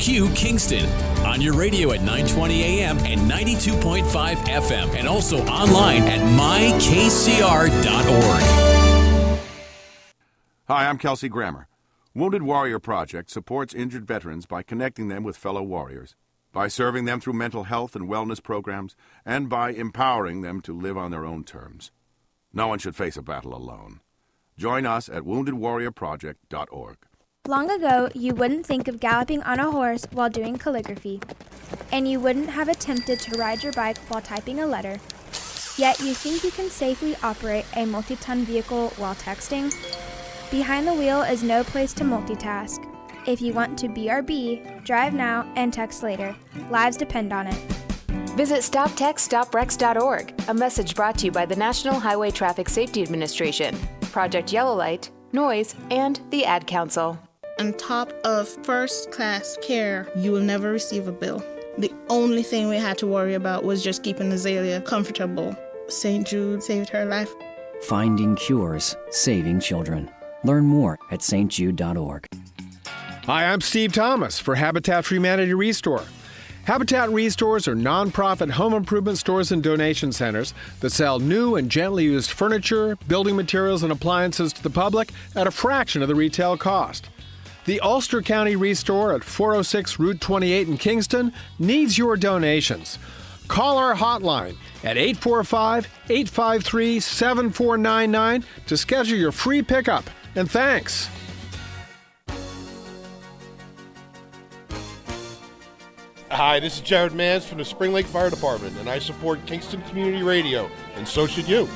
Wghq Kingston. On your radio at 920 AM and 92.5 FM. And also online at mykcr.org. Hi, I'm Kelsey Grammer. Wounded Warrior Project supports injured veterans by connecting them with fellow warriors, by serving them through mental health and wellness programs, and by empowering them to live on their own terms. No one should face a battle alone. Join us at woundedwarriorproject.org. Long ago, you wouldn't think of galloping on a horse while doing calligraphy, and you wouldn't have attempted to ride your bike while typing a letter. Yet you think you can safely operate a multi-ton vehicle while texting? Behind the wheel is no place to multitask. If you want to BRB, drive now and text later. Lives depend on it. Visit StopTextStopWrecks.org, a message brought to you by the National Highway Traffic Safety Administration, Project Yellow Light, Noise, and the Ad Council. On top of first-class care, you will never receive a bill. The only thing we had to worry about was just keeping Azalea comfortable. St. Jude saved her life. Finding cures, saving children. Learn more at stjude.org. Hi, I'm Steve Thomas for Habitat for Humanity Restore. Habitat Restores are nonprofit home improvement stores and donation centers that sell new and gently used furniture, building materials, and appliances to the public at a fraction of the retail cost. The Ulster County Restore at 406 Route 28 in Kingston needs your donations. Call our hotline at 845-853-7499 to schedule your free pickup. And thanks. Hi, this is Jared Mans from the Spring Lake Fire Department, and I support Kingston Community Radio, and so should you.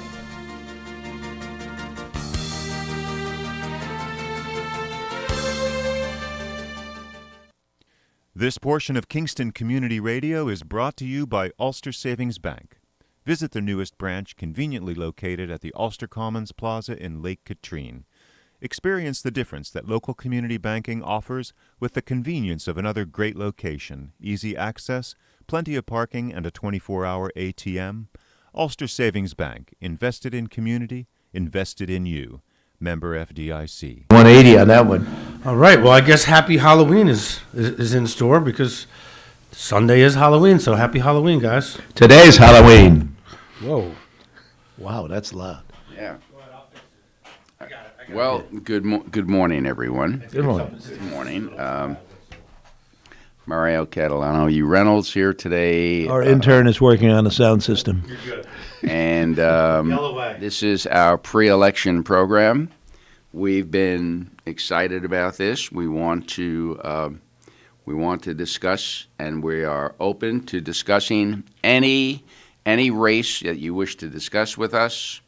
This portion of Kingston Community Radio is brought to you by Ulster Savings Bank. Visit their newest branch, conveniently located at the Ulster Commons Plaza in Lake Katrine. Experience the difference that local community banking offers with the convenience of another great location, easy access, plenty of parking, and a 24-hour ATM. Ulster Savings Bank, invested in community, invested in you. Member FDIC. 180 on that one. All right. Well, I guess Happy Halloween is in store because Sunday is Halloween. So happy Halloween, guys. Today's Halloween. Whoa. Wow, that's loud. Yeah. Well, good morning, everyone. Good morning. Good morning. Mario Catalano, Hugh Reynolds here today. Our intern is working on the sound system. You're good. And this is our pre-election program. We've been excited about this. We want to discuss, and we are open to discussing any race that you wish to discuss with us.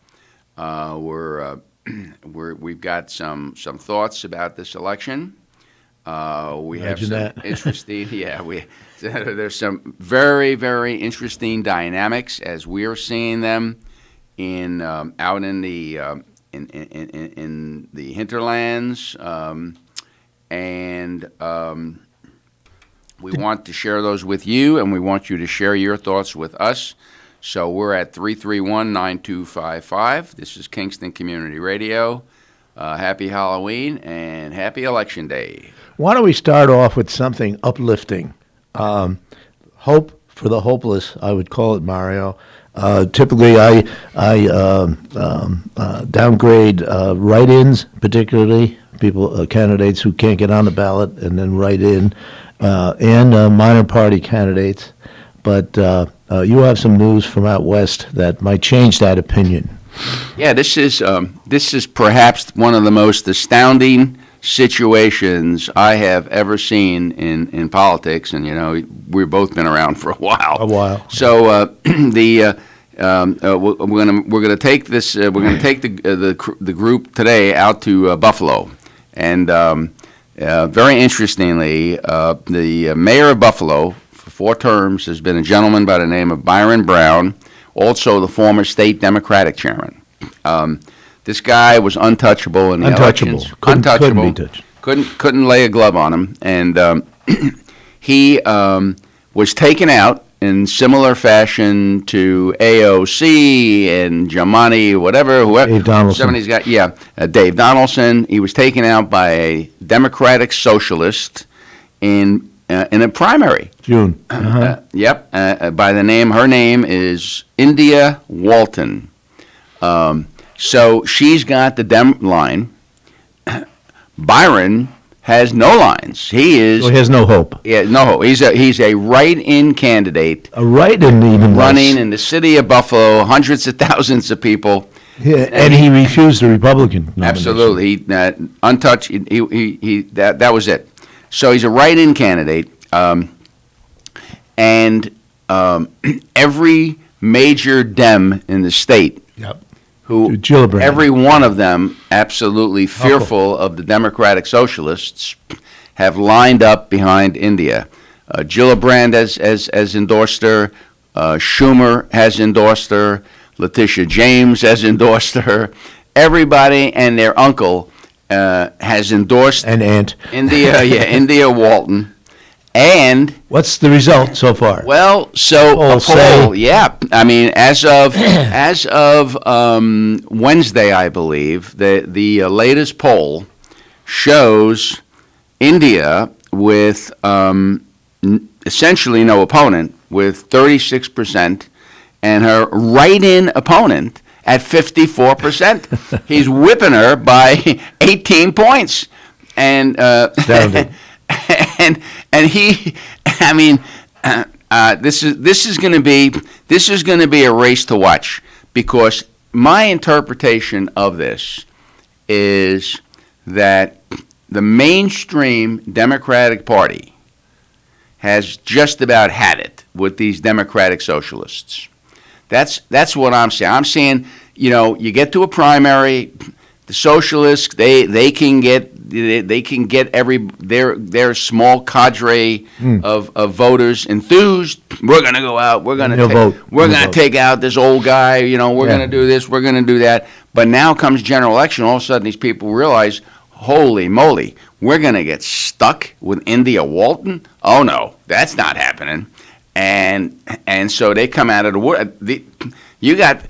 We've got some thoughts about this election. We have some interesting, there's some very, very interesting dynamics as we are seeing them in out in the in the hinterlands, and we want to share those with you, and we want you to share your thoughts with us. So we're at 331-9255. This is Kingston Community Radio. Happy Halloween and happy Election Day. Why don't we start off with something uplifting? Hope for the hopeless, I would call it, Mario. Typically, I downgrade write-ins, particularly people, candidates who can't get on the ballot and then write in, and minor party candidates. But you have some news from out west that might change that opinion. Yeah, this is perhaps one of the most astounding situations I have ever seen in politics, and we've both been around for a while. So we're going to take this. We're going to take the group today out to Buffalo, and very interestingly, the mayor of Buffalo for 4 terms has been a gentleman by the name of Byron Brown, also the former state Democratic chairman. This guy was untouchable in the elections. Couldn't be touched. Couldn't lay a glove on him, and he was taken out in similar fashion to AOC and Giamatti, whoever. Dave Donaldson. Somebody's got, Dave Donaldson. He was taken out by a Democratic socialist in in a primary. June. Yep. By her name is India Walton. So she's got the Dem line. Byron has no lines. He has no hope. Yeah, no hope. He's a write-in candidate. A write-in even running worse. in the city of Buffalo, hundreds of thousands of people. Yeah, and he refused the Republican nomination. Absolutely, untouched. That was it. So he's a write-in candidate, and every major Dem in the state. Yep. Every one of them absolutely fearful of the Democratic Socialists have lined up behind India. Gillibrand has endorsed her. Schumer has endorsed her. Letitia James has endorsed her. Everybody and their uncle has endorsed an aunt. India Walton. And what's the result so far? Well, so a poll, yeah. I mean, as of Wednesday, I believe the latest poll shows India with essentially no opponent with 36%, and her write-in opponent at 54%. He's whipping her by 18 points, and and he, I mean, this is going to be a race to watch, because my interpretation of this is that the mainstream Democratic Party has just about had it with these Democratic Socialists. That's what I'm saying. I'm saying, you get to a primary, the socialists they can get their small cadre of voters enthused. We're going to go out. We're going to take out this old guy. We're going to do this. We're going to do that. But now comes general election. All of a sudden, these people realize, holy moly, we're going to get stuck with India Walton. Oh no, that's not happening. And so they come out of the wood. You got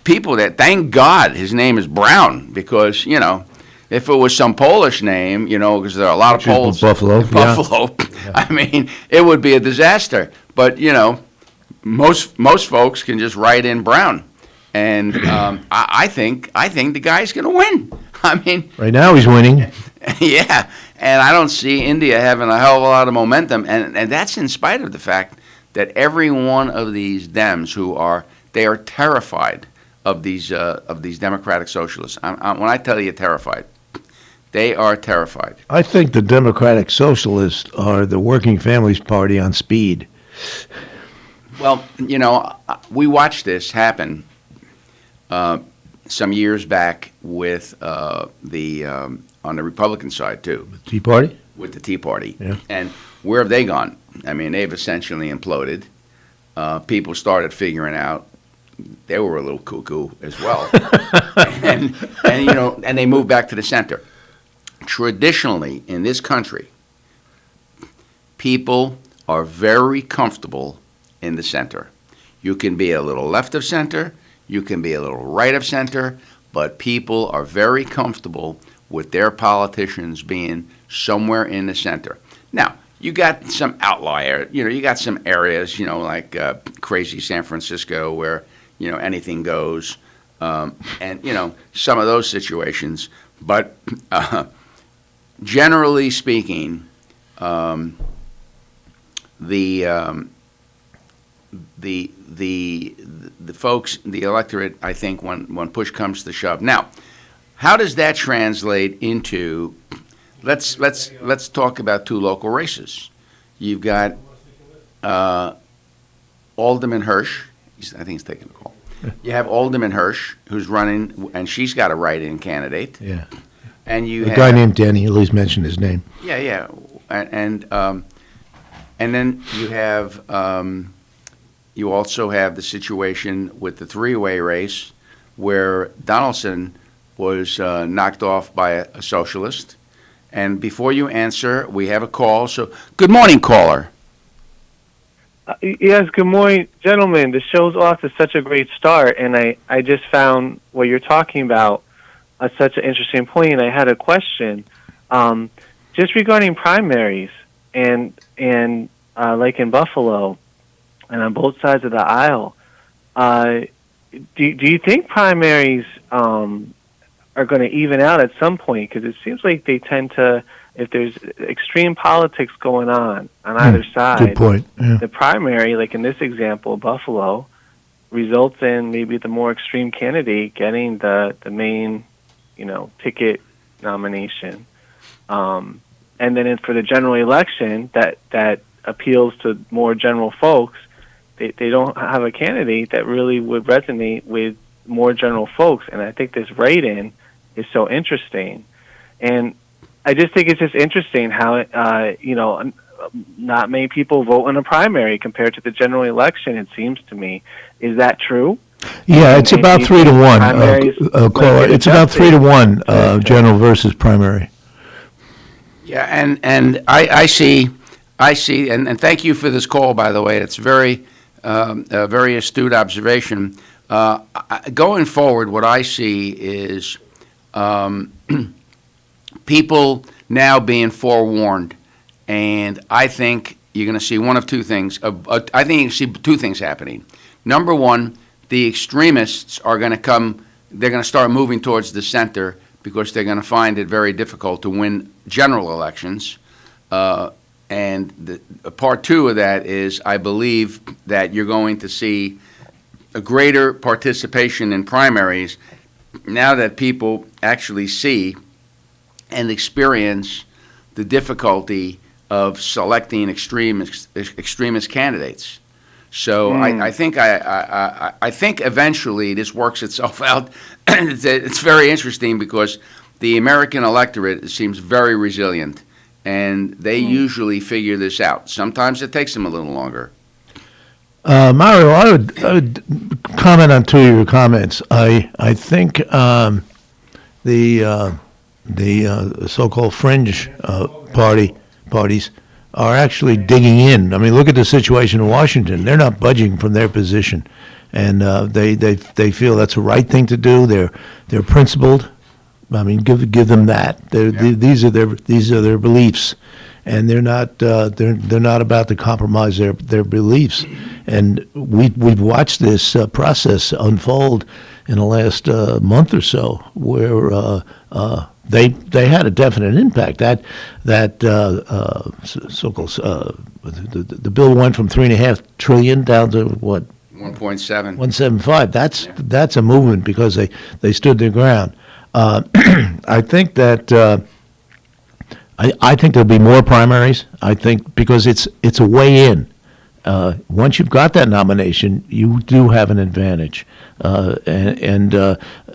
people that, thank God his name is Brown, because, if it was some Polish name, because there are a lot of Poles Buffalo, in Buffalo, yeah. I mean, it would be a disaster. But, most folks can just write in Brown. And I think the guy's going to win. I mean, right now he's winning. Yeah, and I don't see India having a hell of a lot of momentum, and that's in spite of the fact that every one of these Dems they are terrified of these Democratic Socialists. When I tell you terrified, they are terrified. I think the Democratic Socialists are the working families party on speed. Well, we watched this happen some years back with on the Republican side too. Tea Party? With the Tea Party. Yeah. And where have they gone? I mean, they've essentially imploded. People started figuring out they were a little cuckoo as well. and they moved back to the center. Traditionally, in this country, people are very comfortable in the center. You can be a little left of center, you can be a little right of center, but people are very comfortable with their politicians being somewhere in the center. Now, you got some outlier, you got some areas, like crazy San Francisco where, anything goes, and, some of those situations. But generally speaking, the folks, the electorate, I think, when push comes to shove. Now, how does that translate into? Let's talk about two local races. You've got Alderman Hirsch. I think he's taking a call. You have Alderman Hirsch, who's running, and she's got a write-in candidate. Yeah. And you a have guy named Danny. At least mention his name. Yeah, and then you have you also have the situation with the three-way race where Donaldson was knocked off by a socialist. And before you answer, we have a call. So, good morning, caller. Yes, good morning, gentlemen. The show's off to such a great start, and I just found what you're talking about such an interesting point, and I had a question. Just regarding primaries, and like in Buffalo, and on both sides of the aisle, do you think primaries are going to even out at some point? Because it seems like they tend to, if there's extreme politics going on either side, good point. Yeah. the primary, like in this example, Buffalo, results in maybe the more extreme candidate getting the main, ticket nomination. And then for the general election, that appeals to more general folks. They don't have a candidate that really would resonate with more general folks. And I think this write-in is so interesting. And I just think it's just interesting how, not many people vote in a primary compared to the general election, it seems to me. Is that true? Yeah, it's about 3 to 1. It's about 3 to 1, general versus primary. Yeah, and I see, and thank you for this call, by the way. It's very, a very astute observation. Going forward, what I see is people now being forewarned, and I think you're going to see one of two things. I think you see two things happening. Number one, the extremists are going to come, they're going to start moving towards the center because they're going to find it very difficult to win general elections. And part two of that is I believe that you're going to see a greater participation in primaries now that people actually see and experience the difficulty of selecting extremist candidates. So I think I think eventually this works itself out. It's very interesting because the American electorate seems very resilient, and they usually figure this out. Sometimes it takes them a little longer. Mario, I would comment on two of your comments. I think the so-called fringe parties are actually digging in. I mean, look at the situation in Washington. They're not budging from their position, and they feel that's the right thing to do. They're principled. I mean, give them that. These are their beliefs, and they're not about to compromise their beliefs. And we've watched this process unfold in the last month or so, where they had a definite impact. That so-called the bill went from $3.5 trillion down to what? 1.7. 1.75. That's a movement because they stood their ground. I think that I think there'll be more primaries. I think because it's a way in. Once you've got that nomination, you do have an advantage, and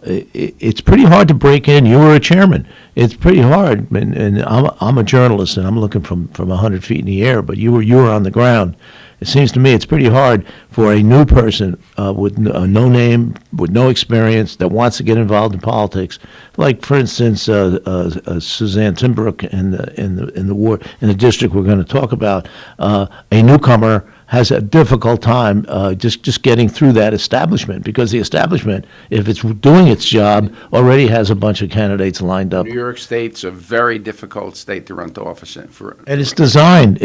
it's pretty hard to break in. You were a chairman. It's pretty hard, and I'm a journalist, and I'm looking from 100 feet in the air. But you were on the ground. It seems to me it's pretty hard for a new person with no name, with no experience, that wants to get involved in politics. Like, for instance, Suzanne Timbrook in the district we're going to talk about. A newcomer has a difficult time just getting through that establishment, because the establishment, if it's doing its job, already has a bunch of candidates lined up. New York State's a very difficult state to run to office in. And it's designed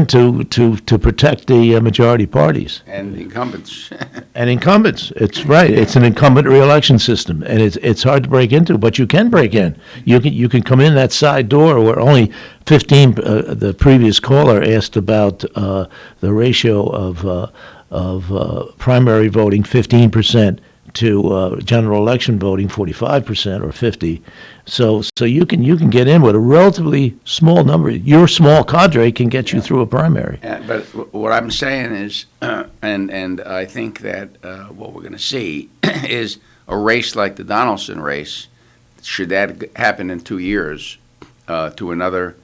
to protect the majority parties. And incumbents. And incumbents. It's right. It's an incumbent re-election system, and it's hard to break into, but you can break in. You can come in that side door where only 15. The previous caller asked about the ratio of primary voting, 15%, to general election voting, 45% or 50. So you can get in with a relatively small number. Your small cadre can get you through a primary. But what I'm saying is, and I think that what we're going to see is a race like the Donaldson race. Should that happen in 2 years to another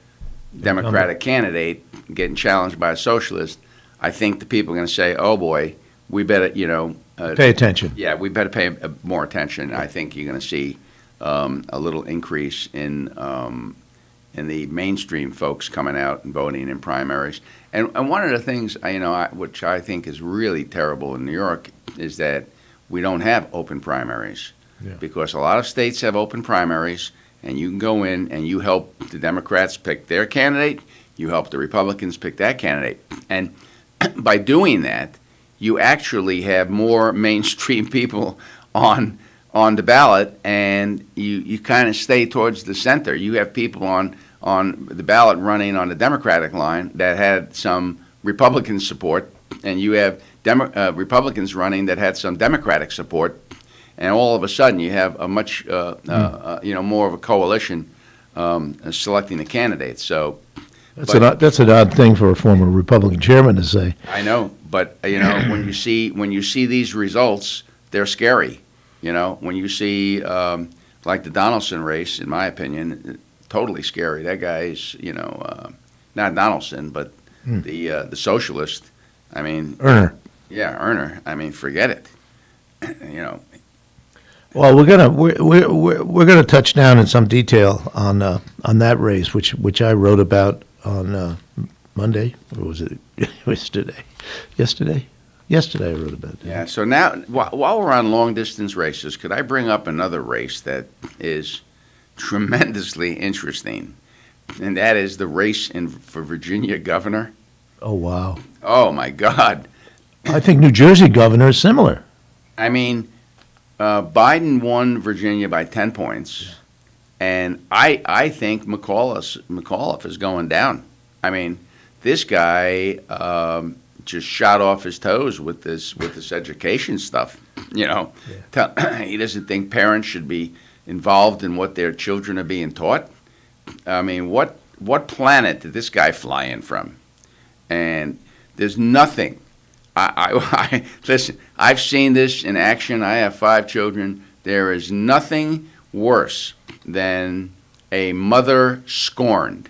Democratic candidate getting challenged by a socialist, I think the people are going to say, "Oh boy, we better, pay attention." Yeah, we better pay more attention. I think you're going to see a little increase in the mainstream folks coming out and voting in primaries. And one of the things, which I think is really terrible in New York, is that we don't have open primaries, because a lot of states have open primaries, and you can go in and you help the Democrats pick their candidate. you help the Republicans pick that candidate. And by doing that, you actually have more mainstream people on the ballot, and you kind of stay towards the center. You have people on the ballot running on the Democratic line that had some Republican support, and you have Republicans running that had some Democratic support, and all of a sudden you have a much more of a coalition selecting the candidates. So that's an odd thing for a former Republican chairman to say. I know, but when you see these results, they're scary. When you see like the Donaldson race, in my opinion, totally scary. That guy's not Donaldson, but the socialist. I mean, Erner. Yeah, Erner. I mean, forget it. Well, we're gonna touch down in some detail on that race, which I wrote about on Monday, or was it yesterday? Yesterday I wrote about that. Yeah. So now, while we're on long distance races, could I bring up another race that is tremendously interesting, and that is the race for Virginia governor? Oh wow! Oh my God! I think New Jersey governor is similar. I mean, Biden won Virginia by 10 points, and I think McAuliffe is going down. I mean, this guy just shot off his toes with this education stuff. He doesn't think parents should be involved in what their children are being taught. I mean, what planet did this guy fly in from? And there's nothing. I listen, I've seen this in action. I have 5 children. There is nothing worse than a mother scorned.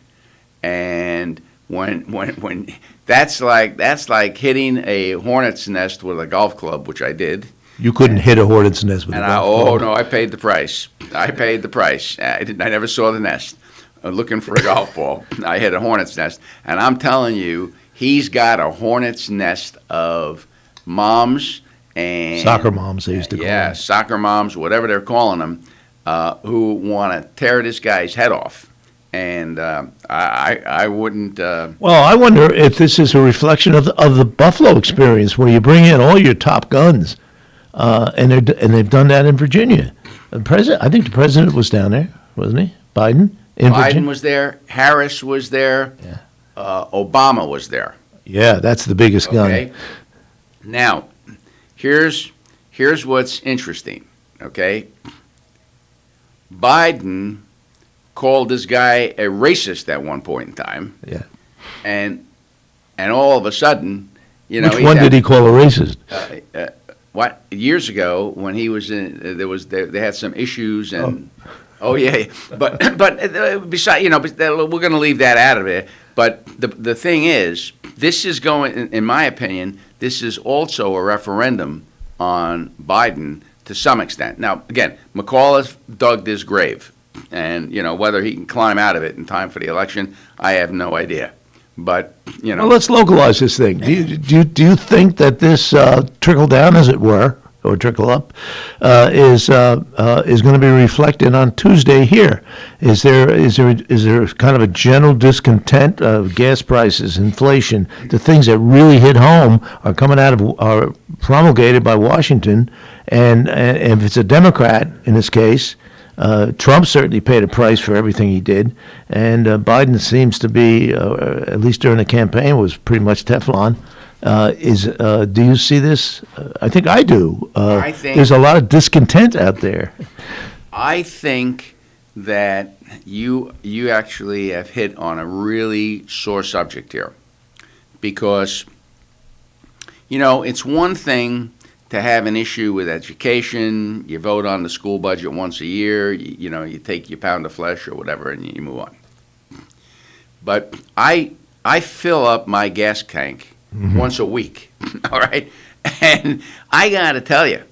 And when that's like hitting a hornet's nest with a golf club, which I did. You couldn't hit a hornet's nest with a golf club. Oh no, I paid the price. I never saw the nest. Looking for a golf ball. I hit a hornet's nest, and I'm telling you, he's got a hornet's nest of moms and soccer moms, they used to call them. Yeah, soccer moms, whatever they're calling them, who want to tear this guy's head off. And I wouldn't. Well, I wonder if this is a reflection of the Buffalo experience, where you bring in all your top guns, and they've done that in Virginia. I think the president was down there, wasn't he? Biden. Biden was there. Harris was there. Yeah. Obama was there. Yeah, that's the biggest gun. Now, here's what's interesting. Okay, Biden called this guy a racist at one point in time. Yeah. And all of a sudden, which one did he call a racist? What, years ago when he was in, they had some issues and. Oh yeah, but besides, we're going to leave that out of it. But the thing is, this is going, in my opinion, this is also a referendum on Biden to some extent. Now, again, McAuliffe dug this grave, and whether he can climb out of it in time for the election, I have no idea. But well, let's localize this thing. Do you think that this trickle down, as it were, or trickle up, is going to be reflected on Tuesday here? Is there kind of a general discontent of gas prices, inflation, the things that really hit home are promulgated by Washington, and if it's a Democrat in this case, Trump certainly paid a price for everything he did, and Biden seems to be, at least during the campaign, was pretty much Teflon. Do you see this? I think I do. I think there's a lot of discontent out there. I think that you actually have hit on a really sore subject here, because it's one thing to have an issue with education. You vote on the school budget once a year. You take your pound of flesh or whatever, and you move on. But I fill up my gas tank once a week, all right? And I got to tell you,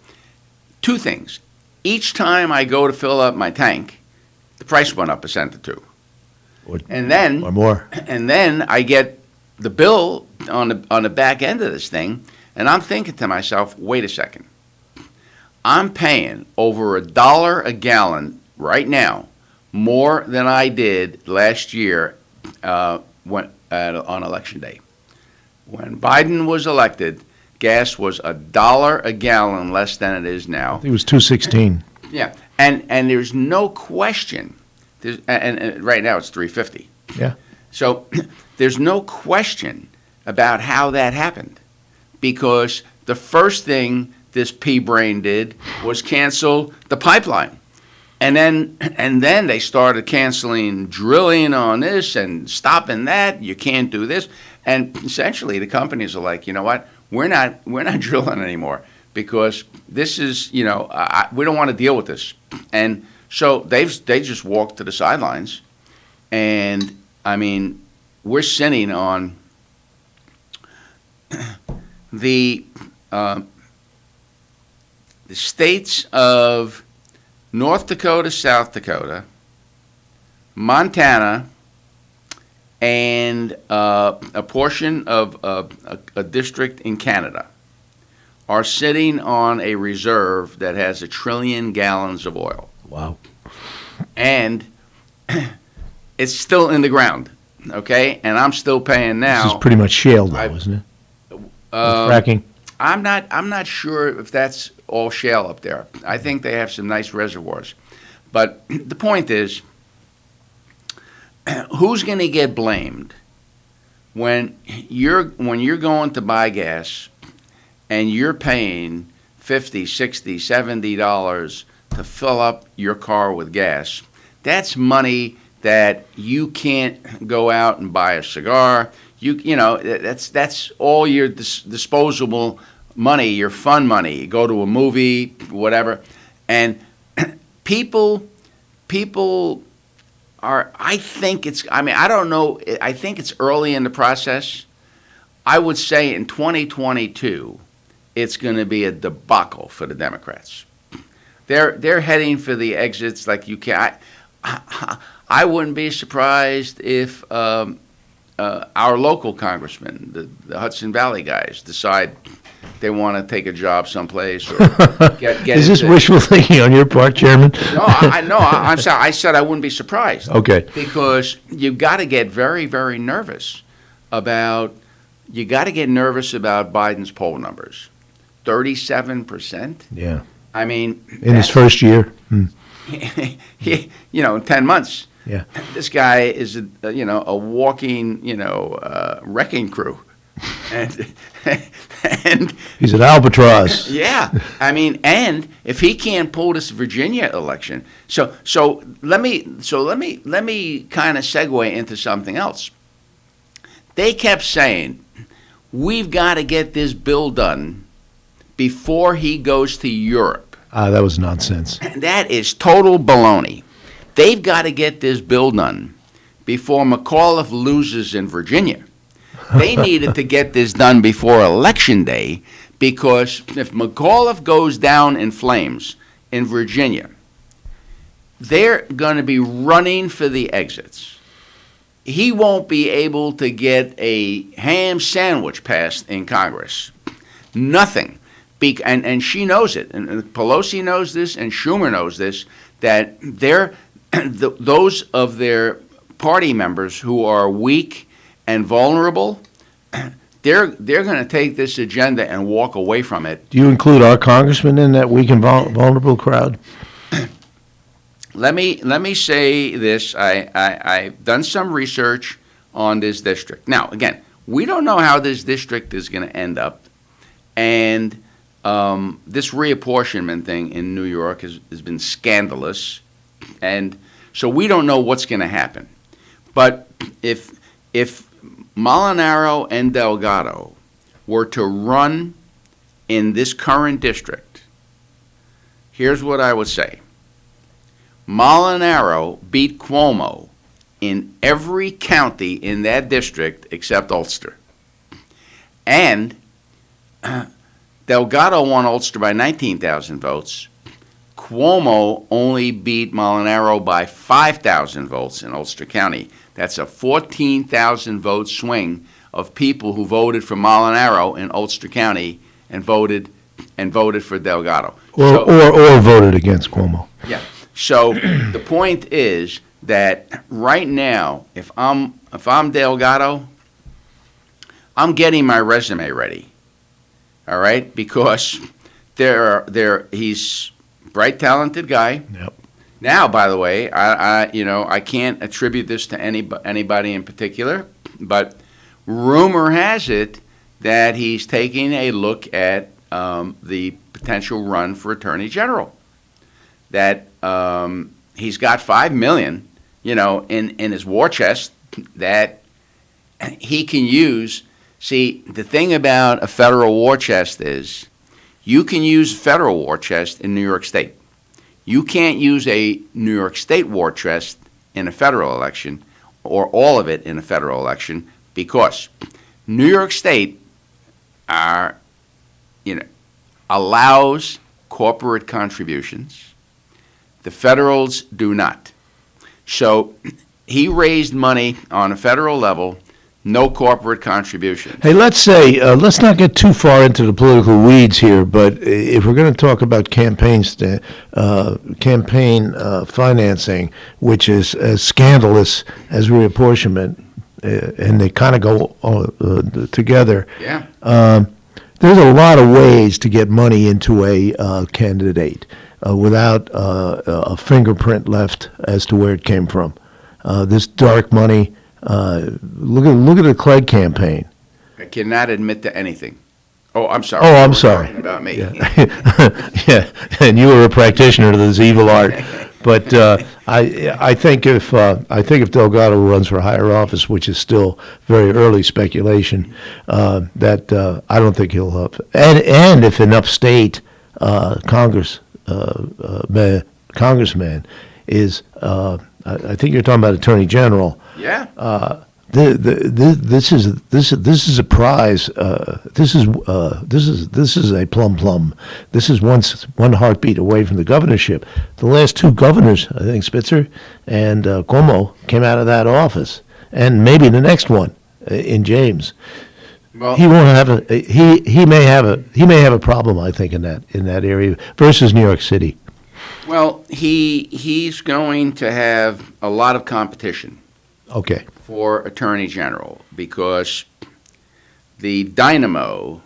2 things. Each time I go to fill up my tank, the price went up $0.01 or $0.02. Or more. And then I get the bill on the back end of this thing, and I'm thinking to myself, wait a second. I'm paying over $1 a gallon right now, more than I did last year on Election Day. When Biden was elected, gas was $1 a gallon less than it is now. I think it was $2.16. Yeah, and there's no question. And right now it's $3.50. Yeah. So there's no question about how that happened, because the first thing this pea-brain did was cancel the pipeline. And then they started canceling drilling on this and stopping that. You can't do this. And essentially the companies are like, you know what? We're not drilling anymore, because this is, we don't want to deal with this. And so they just walked to the sidelines. And I mean, we're sitting on the states of North Dakota, South Dakota, Montana, and a portion of a district in Canada are sitting on a reserve that has 1 trillion gallons of oil. Wow. And it's still in the ground, okay? And I'm still paying now. This is pretty much shale now, isn't it? Fracking. I'm not sure if that's all shale up there. I think they have some nice reservoirs. But the point is, who's going to get blamed when you're going to buy gas and you're paying $50, $60, $70 to fill up your car with gas? That's money that you can't go out and buy a cigar. That's all your disposable money, your fun money. You go to a movie, whatever, and people are. I don't know. I think it's early in the process. I would say in 2022, it's going to be a debacle for the Democrats. They're heading for the exits like you can. I wouldn't be surprised if our local congressmen, the Hudson Valley guys, decide they want to take a job someplace or get Is this wishful thinking on your part, Chairman? No, I'm sorry. I said I wouldn't be surprised. Okay. Because you've got to get very, very nervous about Biden's poll numbers. 37%. Yeah. I mean, in his first year. in 10 months. Yeah. This guy is a walking, wrecking crew. And he's an albatross. Yeah. I mean, and if he can't pull this Virginia election, so let me kind of segue into something else. They kept saying, we've got to get this bill done before he goes to Europe. That was nonsense. That is total baloney. They've got to get this bill done before McAuliffe loses in Virginia. They needed to get this done before Election Day, because if McAuliffe goes down in flames in Virginia, they're going to be running for the exits. He won't be able to get a ham sandwich passed in Congress. Nothing. And she knows it, and Pelosi knows this, and Schumer knows this, that those of their party members who are weak and vulnerable, they're going to take this agenda and walk away from it. Do you include our congressman in that weak and vulnerable crowd? Let me say this. I've done some research on this district. Now, again, we don't know how this district is going to end up, and this reapportionment thing in New York has been scandalous, and so we don't know what's going to happen. But if Molinaro and Delgado were to run in this current district, here's what I would say. Molinaro beat Cuomo in every county in that district except Ulster. And Delgado won Ulster by 19,000 votes. Cuomo only beat Molinaro by 5,000 votes in Ulster County. That's a 14,000 vote swing of people who voted for Molinaro in Ulster County and voted for Delgado. Or voted against Cuomo. Yeah. So the point is that right now, if I'm Delgado, I'm getting my resume ready. All right, because he's a bright, talented guy. Yep. Now, by the way, I can't attribute this to anybody in particular, but rumor has it that he's taking a look at the potential run for Attorney General. That he's got $5 million, in his war chest that he can use. See, the thing about a federal war chest is you can use a federal war chest in New York State. You can't use a New York State war chest in a federal election, or all of it in a federal election, because New York State allows corporate contributions. The federals do not. So he raised money on a federal level, no corporate contribution. Hey, let's not get too far into the political weeds here, but if we're going to talk about campaign financing, which is as scandalous as reapportionment, and they kind of go together. Yeah. There's a lot of ways to get money into a candidate without a fingerprint left as to where it came from. This dark money. Look at the Clegg campaign. I cannot admit to anything. Oh, I'm sorry. Oh, I'm sorry. About me. Yeah. Yeah, and you were a practitioner of this evil art. But I think if Delgado runs for higher office, which is still very early speculation, that I don't think he'll up. And if an upstate congressman is, I think you're talking about Attorney General. Yeah. This is a prize. This is a plum. This is one heartbeat away from the governorship. The last two governors, I think Spitzer and Cuomo, came out of that office, and maybe the next one in James. Well, he won't have a. He may have a problem, I think, in that area versus New York City. Well, he's going to have a lot of competition. Okay. For Attorney General, because the dynamo,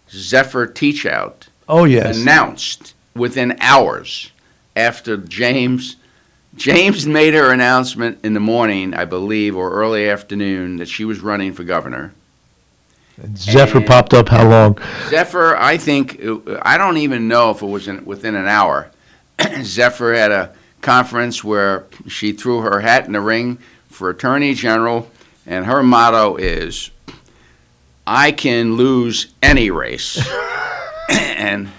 Zephyr Teachout, announced within hours after James made her announcement in the morning, I believe, or early afternoon, that she was running for governor. And Zephyr popped up how long? Zephyr, I don't even know if it was within an hour. Zephyr had a conference where she threw her hat in the ring for Attorney General, and her motto is, I can lose any race. And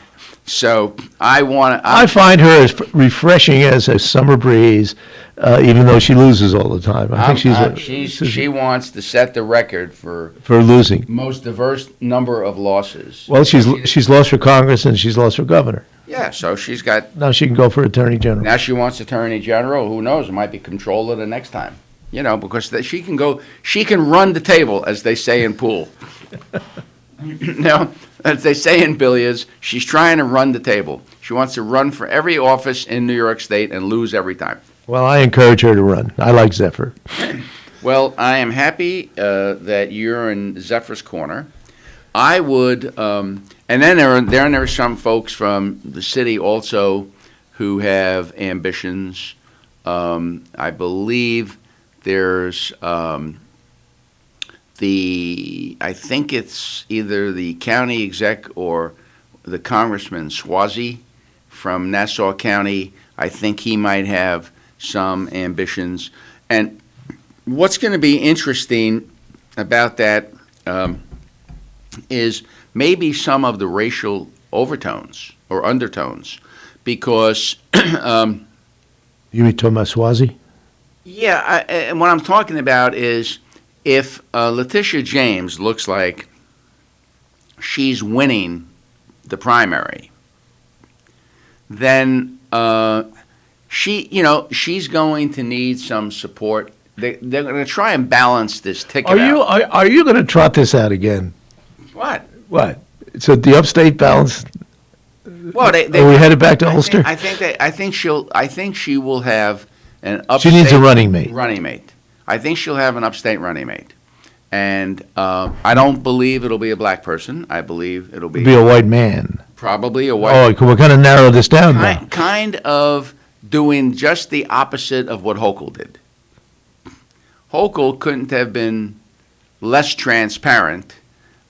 so I find her as refreshing as a summer breeze, even though she loses all the time. I think she wants to set the record for losing. Most diverse number of losses. Well, she's lost for Congress and she's lost for governor. Yeah, so she's got. Now she can go for Attorney General. Now she wants Attorney General. Who knows? It might be comptroller the next time. Because she can run the table, as they say in pool. As they say in billiards, she's trying to run the table. She wants to run for every office in New York State and lose every time. Well, I encourage her to run. I like Zephyr. Well, I am happy that you're in Zephyr's corner. I would, and then there are some folks from the city also who have ambitions. I believe there's I think it's either the county exec or the Congressman Swazi from Nassau County. I think he might have some ambitions. And what's going to be interesting about that is maybe some of the racial overtones or undertones, because you mean talking about Swazi? Yeah, and what I'm talking about is if Letitia James looks like she's winning the primary, then she's going to need some support. They're going to try and balance this ticket out. Are you going to trot this out again? What? So the upstate balance. Well, are we headed back to Ulster? I think she will have an upstate. She needs a running mate. I think she'll have an upstate running mate, And I don't believe it'll be a black person. I believe it'll be a white man. Probably a white. Oh, we're going to narrow this down now. Kind of doing just the opposite of what Wghq did. Wghq couldn't have been less transparent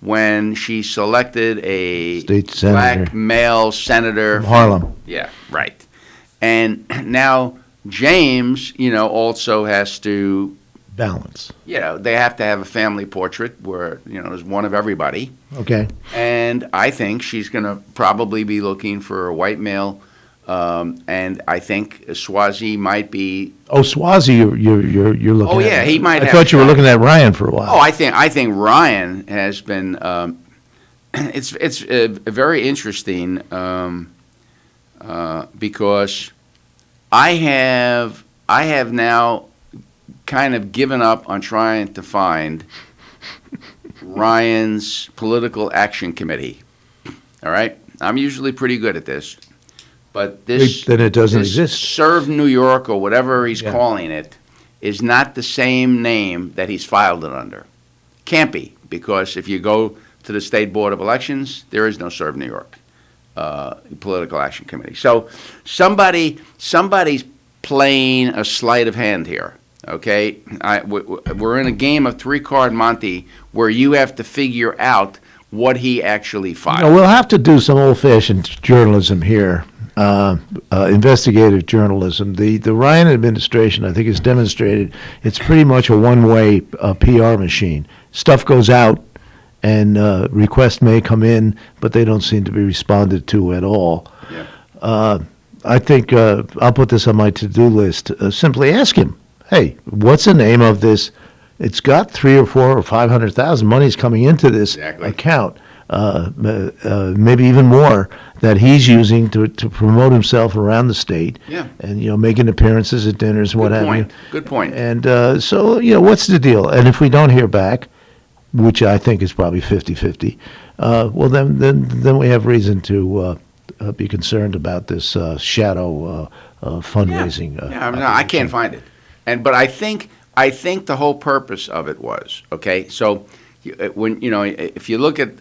when she selected a State senator. black male senator From Harlem. Yeah, right. And now James, also has to balance. They have to have a family portrait where, there's one of everybody. Okay. And I think she's going to probably be looking for a white male. And I think Swazi might be. Oh, Swazi, you're looking. Oh, yeah, he might. I thought you were looking at Ryan for a while. Oh, I think Ryan has been. It's very interesting because I have now kind of given up on trying to find Ryan's political action committee. All right, I'm usually pretty good at this. But this, then it doesn't exist. Serve New York or whatever he's calling it is not the same name that he's filed it under. Can't be, because if you go to the State Board of Elections, there is no Serve New York Political Action Committee. So somebody's playing a sleight of hand here. Okay, we're in a game of three-card Monte where you have to figure out what he actually filed. We'll have to do some old-fashioned journalism here. Investigative journalism. The Ryan administration, I think, has demonstrated it's pretty much a one-way PR machine. Stuff goes out, and requests may come in, but they don't seem to be responded to at all. Yeah. I think I'll put this on my to-do list. Simply ask him, hey, what's the name of this? It's got 3 or 4 or 500,000 money's coming into this account. Maybe even more that he's using to promote himself around the state. Yeah. And making appearances at dinners and what have you. Good point. And so what's the deal? And if we don't hear back, which I think is probably 50-50, well then we have reason to be concerned about this shadow fundraising. I can't find it. But I think the whole purpose of it was so. When if you look at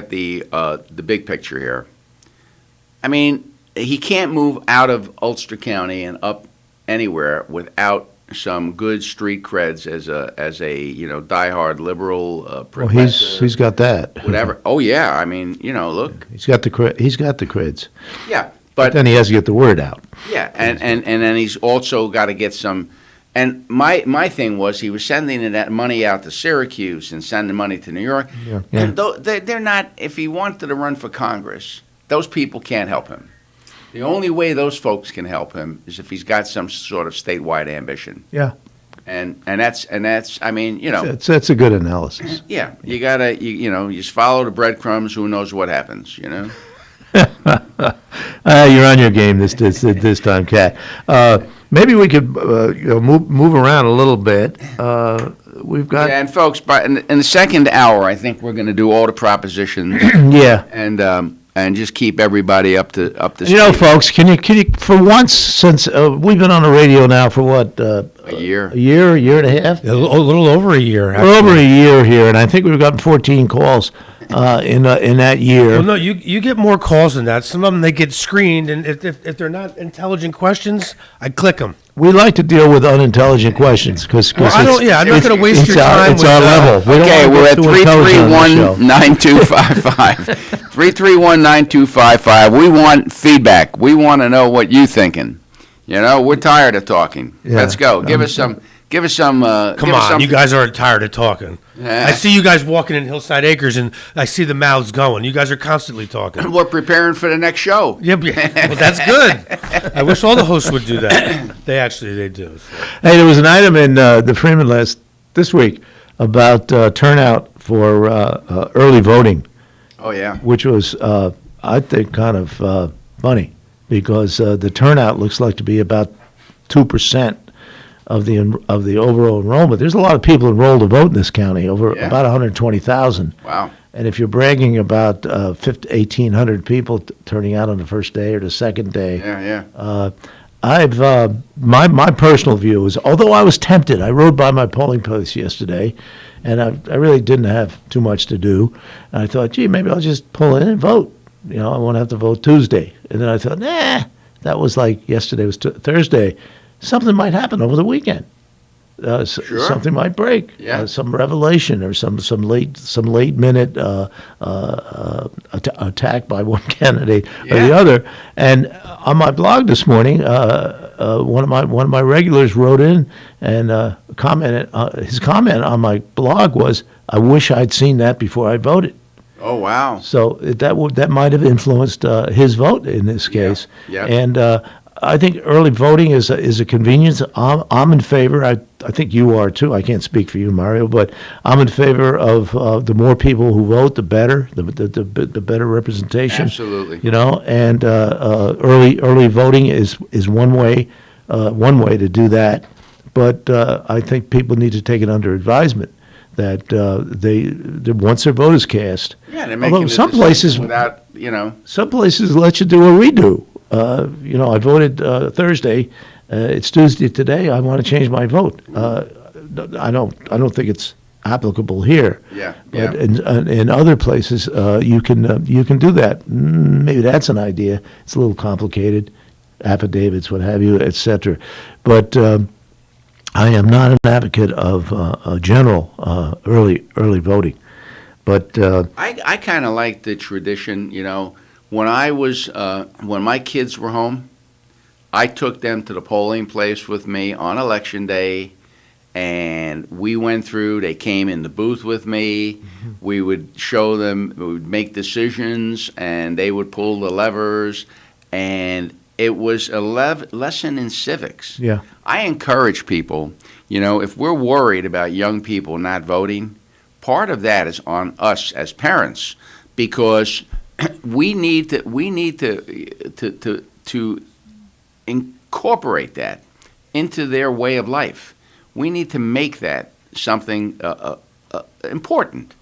the big picture here, I mean, he can't move out of Ulster County and up anywhere without some good street creds as a diehard liberal. Well, he's got that. Whatever. Oh yeah, I mean, look. He's got the creds. Yeah, but then he has to get the word out. Yeah, and then he's also got to get some. And my thing was he was sending that money out to Syracuse and sending money to New York. Yeah. And they're not, if he wanted to run for Congress, those people can't help him. The only way those folks can help him is if he's got some sort of statewide ambition. Yeah. And that's I mean, That's a good analysis. Yeah. You got to, you just follow the breadcrumbs, who knows what happens, You're on your game this time, Kat. Maybe we could move around a little bit. We've got and folks, in the second hour, I think we're going to do all the propositions. Yeah, and just keep everybody up to speed. Folks, can you for once, since we've been on the radio now for what a year, a year and a half, a little over a year. A little over a year here, and I think we've gotten 14 calls. In that year. Well, no, you get more calls than that. Some of them, they get screened, and if they're not intelligent questions, I click them. We like to deal with unintelligent questions because I'm not going to waste your time. It's our level. We're at 331-9255. 331-9255. We want feedback. We want to know what you're thinking. We're tired of talking. Yeah. Let's go. Give us some. Come on, you guys aren't tired of talking. I see you guys walking in Hillside Acres, and I see the mouths going. You guys are constantly talking. We're preparing for the next show. Yeah, well, that's good. I wish all the hosts would do that. They do. So. Hey, there was an item in the Freeman list this week about turnout for early voting. Oh, yeah. Which was, I think, kind of funny because the turnout looks like to be about 2%. Of the overall enrollment. There's a lot of people enrolled to vote in this county, about 120,000. Wow. And if you're bragging about 1,800 people turning out on the first day or the second day, I've my personal view is, although I was tempted, I rode by my polling place yesterday, and I really didn't have too much to do. And I thought, gee, maybe I'll just pull in and vote. You know, I won't have to vote Tuesday. And then I thought, nah, that was like yesterday was Thursday. Something might happen over the weekend. Sure. Something might break. Yeah. Some revelation or some late minute attack by one candidate or the other. And on my blog this morning, one of my regulars wrote in and commented. His comment on my blog was, "I wish I'd seen that before I voted." Oh, wow. So that might have influenced his vote in this case. Yeah. And I think early voting is a convenience. I'm in favor. I think you are too. I can't speak for you, Mario, but I'm in favor of the more people who vote, the better. The better representation. Absolutely. You know, and early voting is one way to do that. But I think people need to take it under advisement that they once their vote is cast. Yeah, they're making although some decision places without, you know. Some places let you do a redo. You know, I voted Thursday. It's Tuesday today. I want to change my vote. I don't think it's applicable here. Yeah. But in other places, you can do that. Maybe that's an idea. It's a little complicated, affidavits, what have you, etc. But I am not an advocate of a general early voting. But I kind of like the tradition, you know. When when my kids were home, I took them to the polling place with me on election day, and we went through. They came in the booth with me. Mm-hmm. We would show them. We would make decisions, and they would pull the levers, and it was a lesson in civics. Yeah. I encourage people, you know, if we're worried about young people not voting, part of that is on us as parents, because we need to incorporate that into their way of life. We need to make that something important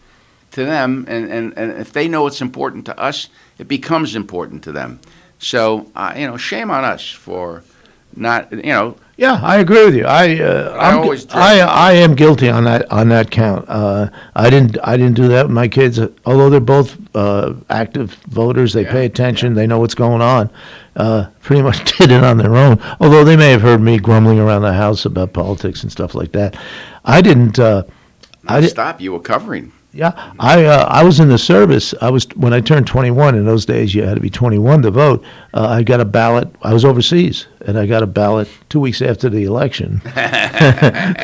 to them, and if they know it's important to us, it becomes important to them. So, you know, shame on us for not, you know. Yeah, I agree with you. I am guilty on that count. I didn't do that with my kids. Although they're both active voters, they pay attention. They know what's going on. Pretty much did it on their own. Although they may have heard me grumbling around the house about politics and stuff like that. I didn't. Stop. You were covering. Yeah, I was in the service. When I turned 21. In those days, you had to be 21 to vote. I got a ballot. I was overseas, and I got a ballot 2 weeks after the election.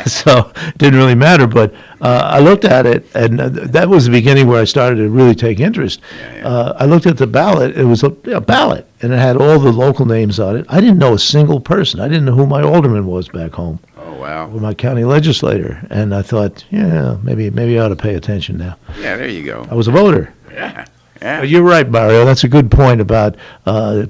So it didn't really matter. But I looked at it, and that was the beginning where I started to really take interest. I looked at the ballot. It was a ballot, and it had all the local names on it. I didn't know a single person. I didn't know who my alderman was back home. Wow. With my county legislator, and I thought, maybe I ought to pay attention now. Yeah, there you go. I was a voter. Yeah. But you're right, Mario. That's a good point about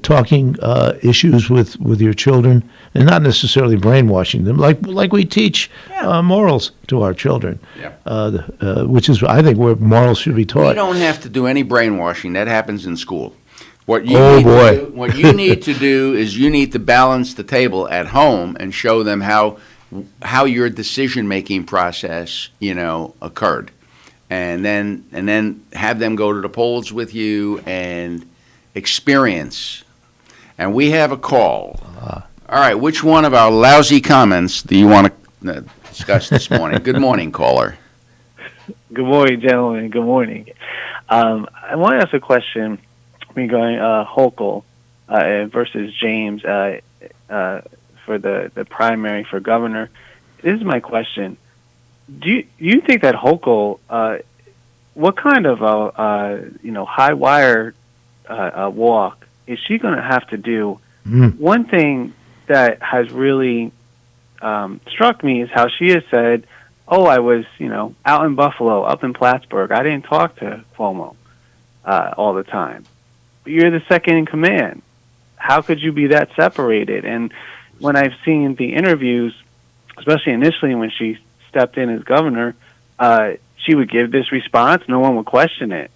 talking issues with your children, and not necessarily brainwashing them, like we teach morals to our children. Yeah. Which is, I think, where morals should be taught. We don't have to do any brainwashing. That happens in school. What you need to do is you need to balance the table at home and show them how your decision-making process, you know, occurred, and then have them go to the polls with you and experience. And we have a call. All right, which one of our lousy comments do you want to discuss this morning? Good morning, caller. Good morning, gentlemen. Good morning. I want to ask a question regarding Wghq versus James. For the primary for governor. This is my question. Do you think that Wghq, what kind of high wire walk is she going to have to do? One thing that has really struck me is how she has said, "Oh, I was out in Buffalo, up in Plattsburgh. I didn't talk to Cuomo all the time. But you're the second in command. How could you be that separated?" And when I've seen the interviews, especially initially when she stepped in as governor, she would give this response. No one would question it.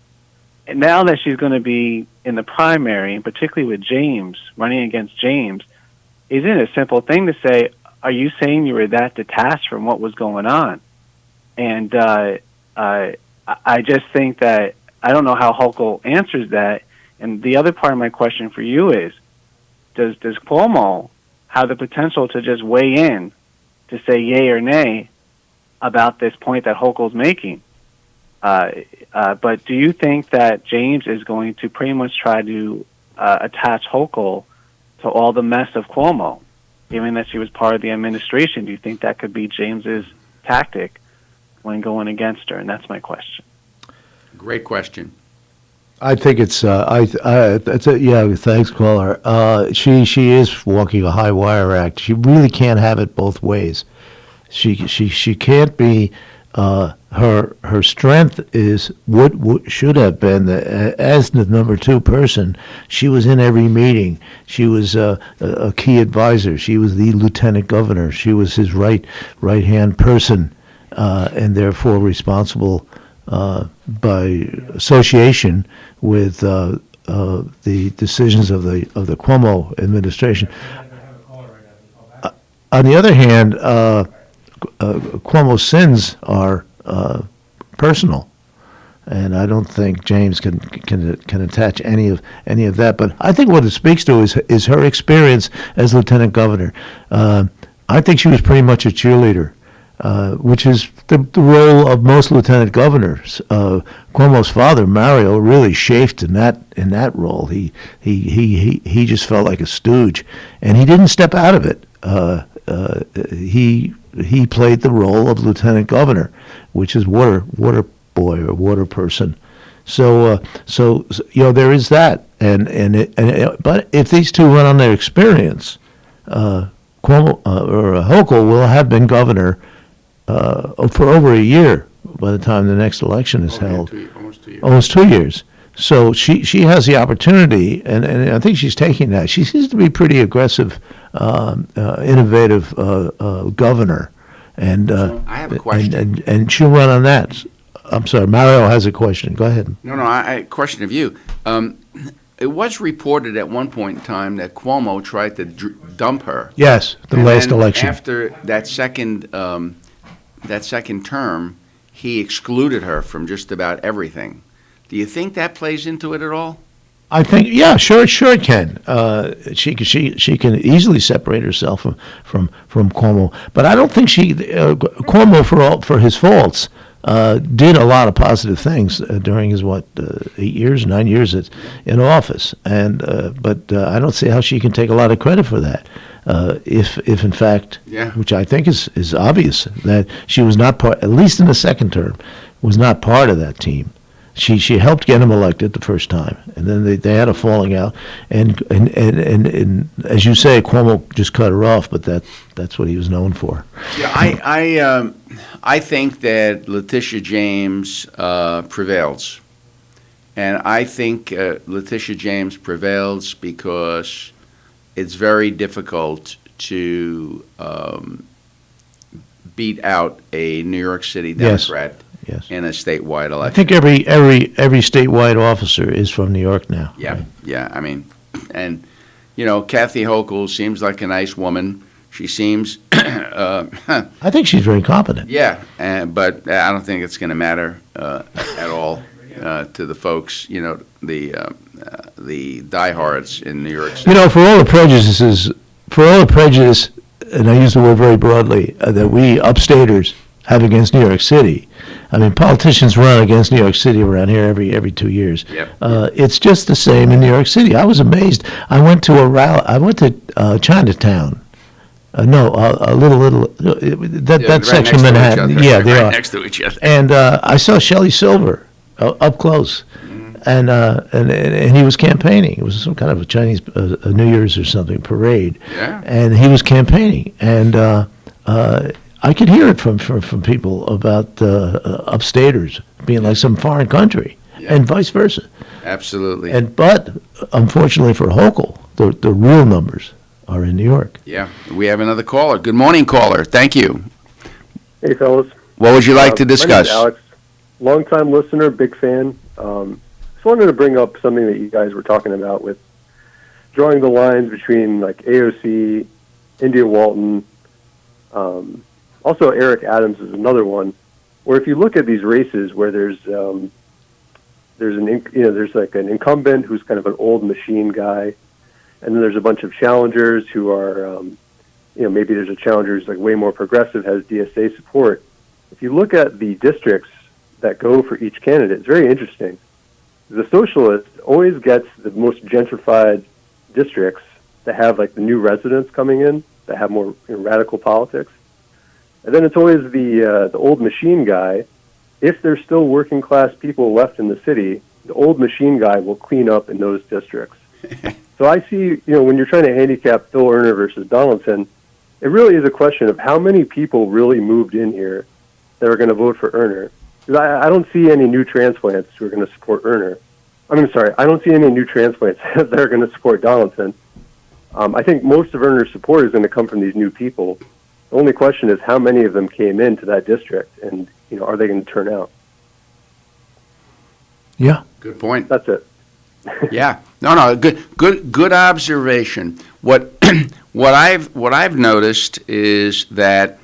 And now that she's going to be in the primary, and particularly with James, running against James, isn't a simple thing to say, are you saying you were that detached from what was going on? And I just think that, I don't know how Hochul answers that. And the other part of my question for you is, does Cuomo have the potential to just weigh in to say yay or nay about this point that Hochul's making? But do you think that James is going to pretty much try to attach Hochul to all the mess of Cuomo, given that she was part of the administration? Do you think that could be James's tactic when going against her? And that's my question. Great question. I think it's thanks, caller. She is walking a high wire act. She really can't have it both ways. She can't be. Her strength is what should have been as the number two person. She was in every meeting. She was a key advisor. She was the lieutenant governor. She was his right hand person, and therefore responsible by association with the decisions of the Cuomo administration. On the other hand, Cuomo's sins are personal, and I don't think James can attach any of that. But I think what it speaks to is her experience as lieutenant governor. I think she was pretty much a cheerleader, which is the role of most lieutenant governors. Cuomo's father, Mario, really chafed in that role. He just felt like a stooge, and he didn't step out of it. He played the role of lieutenant governor, which is water boy or water person. So there is that, but if these two run on their experience, Cuomo or Hochul will have been governor for over a year by the time the next election is held. Almost 2 years. So she has the opportunity, and I think she's taking that. She seems to be pretty aggressive, innovative governor, and I have a question. And she'll run on that. I'm sorry, Mario has a question. Go ahead. No, I question of you. It was reported at one point in time that Cuomo tried to dump her. Yes, the last election. After that second term, he excluded her from just about everything. Do you think that plays into it at all? I think, yeah, sure it can. She can easily separate herself from Cuomo, but I don't think Cuomo for his faults did a lot of positive things during his 9 years in office, and but I don't see how she can take a lot of credit for that. If in fact, which I think is obvious, that she was not part, at least in the second term, was not part of that team. She helped get him elected the first time, and then they had a falling out, and as you say, Cuomo just cut her off, but that's what he was known for. Yeah, I think that Letitia James prevails, and I think Letitia James prevails because it's very difficult to beat out a New York City Democrat. Yes. In a statewide election. I think every statewide officer is from New York now. Yeah, right? Yeah. I mean, and Kathy Hochul seems like a nice woman. She seems. I think she's very competent. Yeah, but I don't think it's going to matter at all to the folks. The diehards in New York City. For all the prejudice, and I use the word very broadly, that we upstaters have against New York City. I mean, politicians run against New York City around here every 2 years. Yep. It's just the same in New York City. I was amazed. I went to a rally. I went to Chinatown. A little that right section of Manhattan. Yeah, they are next to each other. And I saw Shelley Silver up close, and he was campaigning. It was some kind of a Chinese a New Year's or something parade. Yeah. And he was campaigning, and I could hear it from people about upstaters being like some foreign country, and vice versa. Absolutely. But unfortunately for Hochul, the real numbers are in New York. Yeah. We have another caller. Good morning, caller. Thank you. Hey, fellas. What would you like to discuss? My name's Alex, longtime listener, big fan. Just wanted to bring up something that you guys were talking about with drawing the lines between like AOC India Walton. Also, Eric Adams is another one. Where if you look at these races where there's like an incumbent who's kind of an old machine guy, and then there's a bunch of challengers who are, maybe there's a challenger who's like way more progressive, has DSA support. If you look at the districts that go for each candidate, it's very interesting. The socialist always gets the most gentrified districts that have like the new residents coming in that have more radical politics. And then it's always the old machine guy. If there's still working class people left in the city, the old machine guy will clean up in those districts. So I see, when you're trying to handicap Phil Erner versus Donaldson, it really is a question of how many people really moved in here that are going to vote for Erner. Because I don't see any new transplants who are going to support Erner. I don't see any new transplants that are going to support Donaldson. I think most of Erner's support is going to come from these new people. The only question is how many of them came into that district, and are they going to turn out? Yeah. Good point. That's it. Yeah. No. Good observation. What I've noticed is that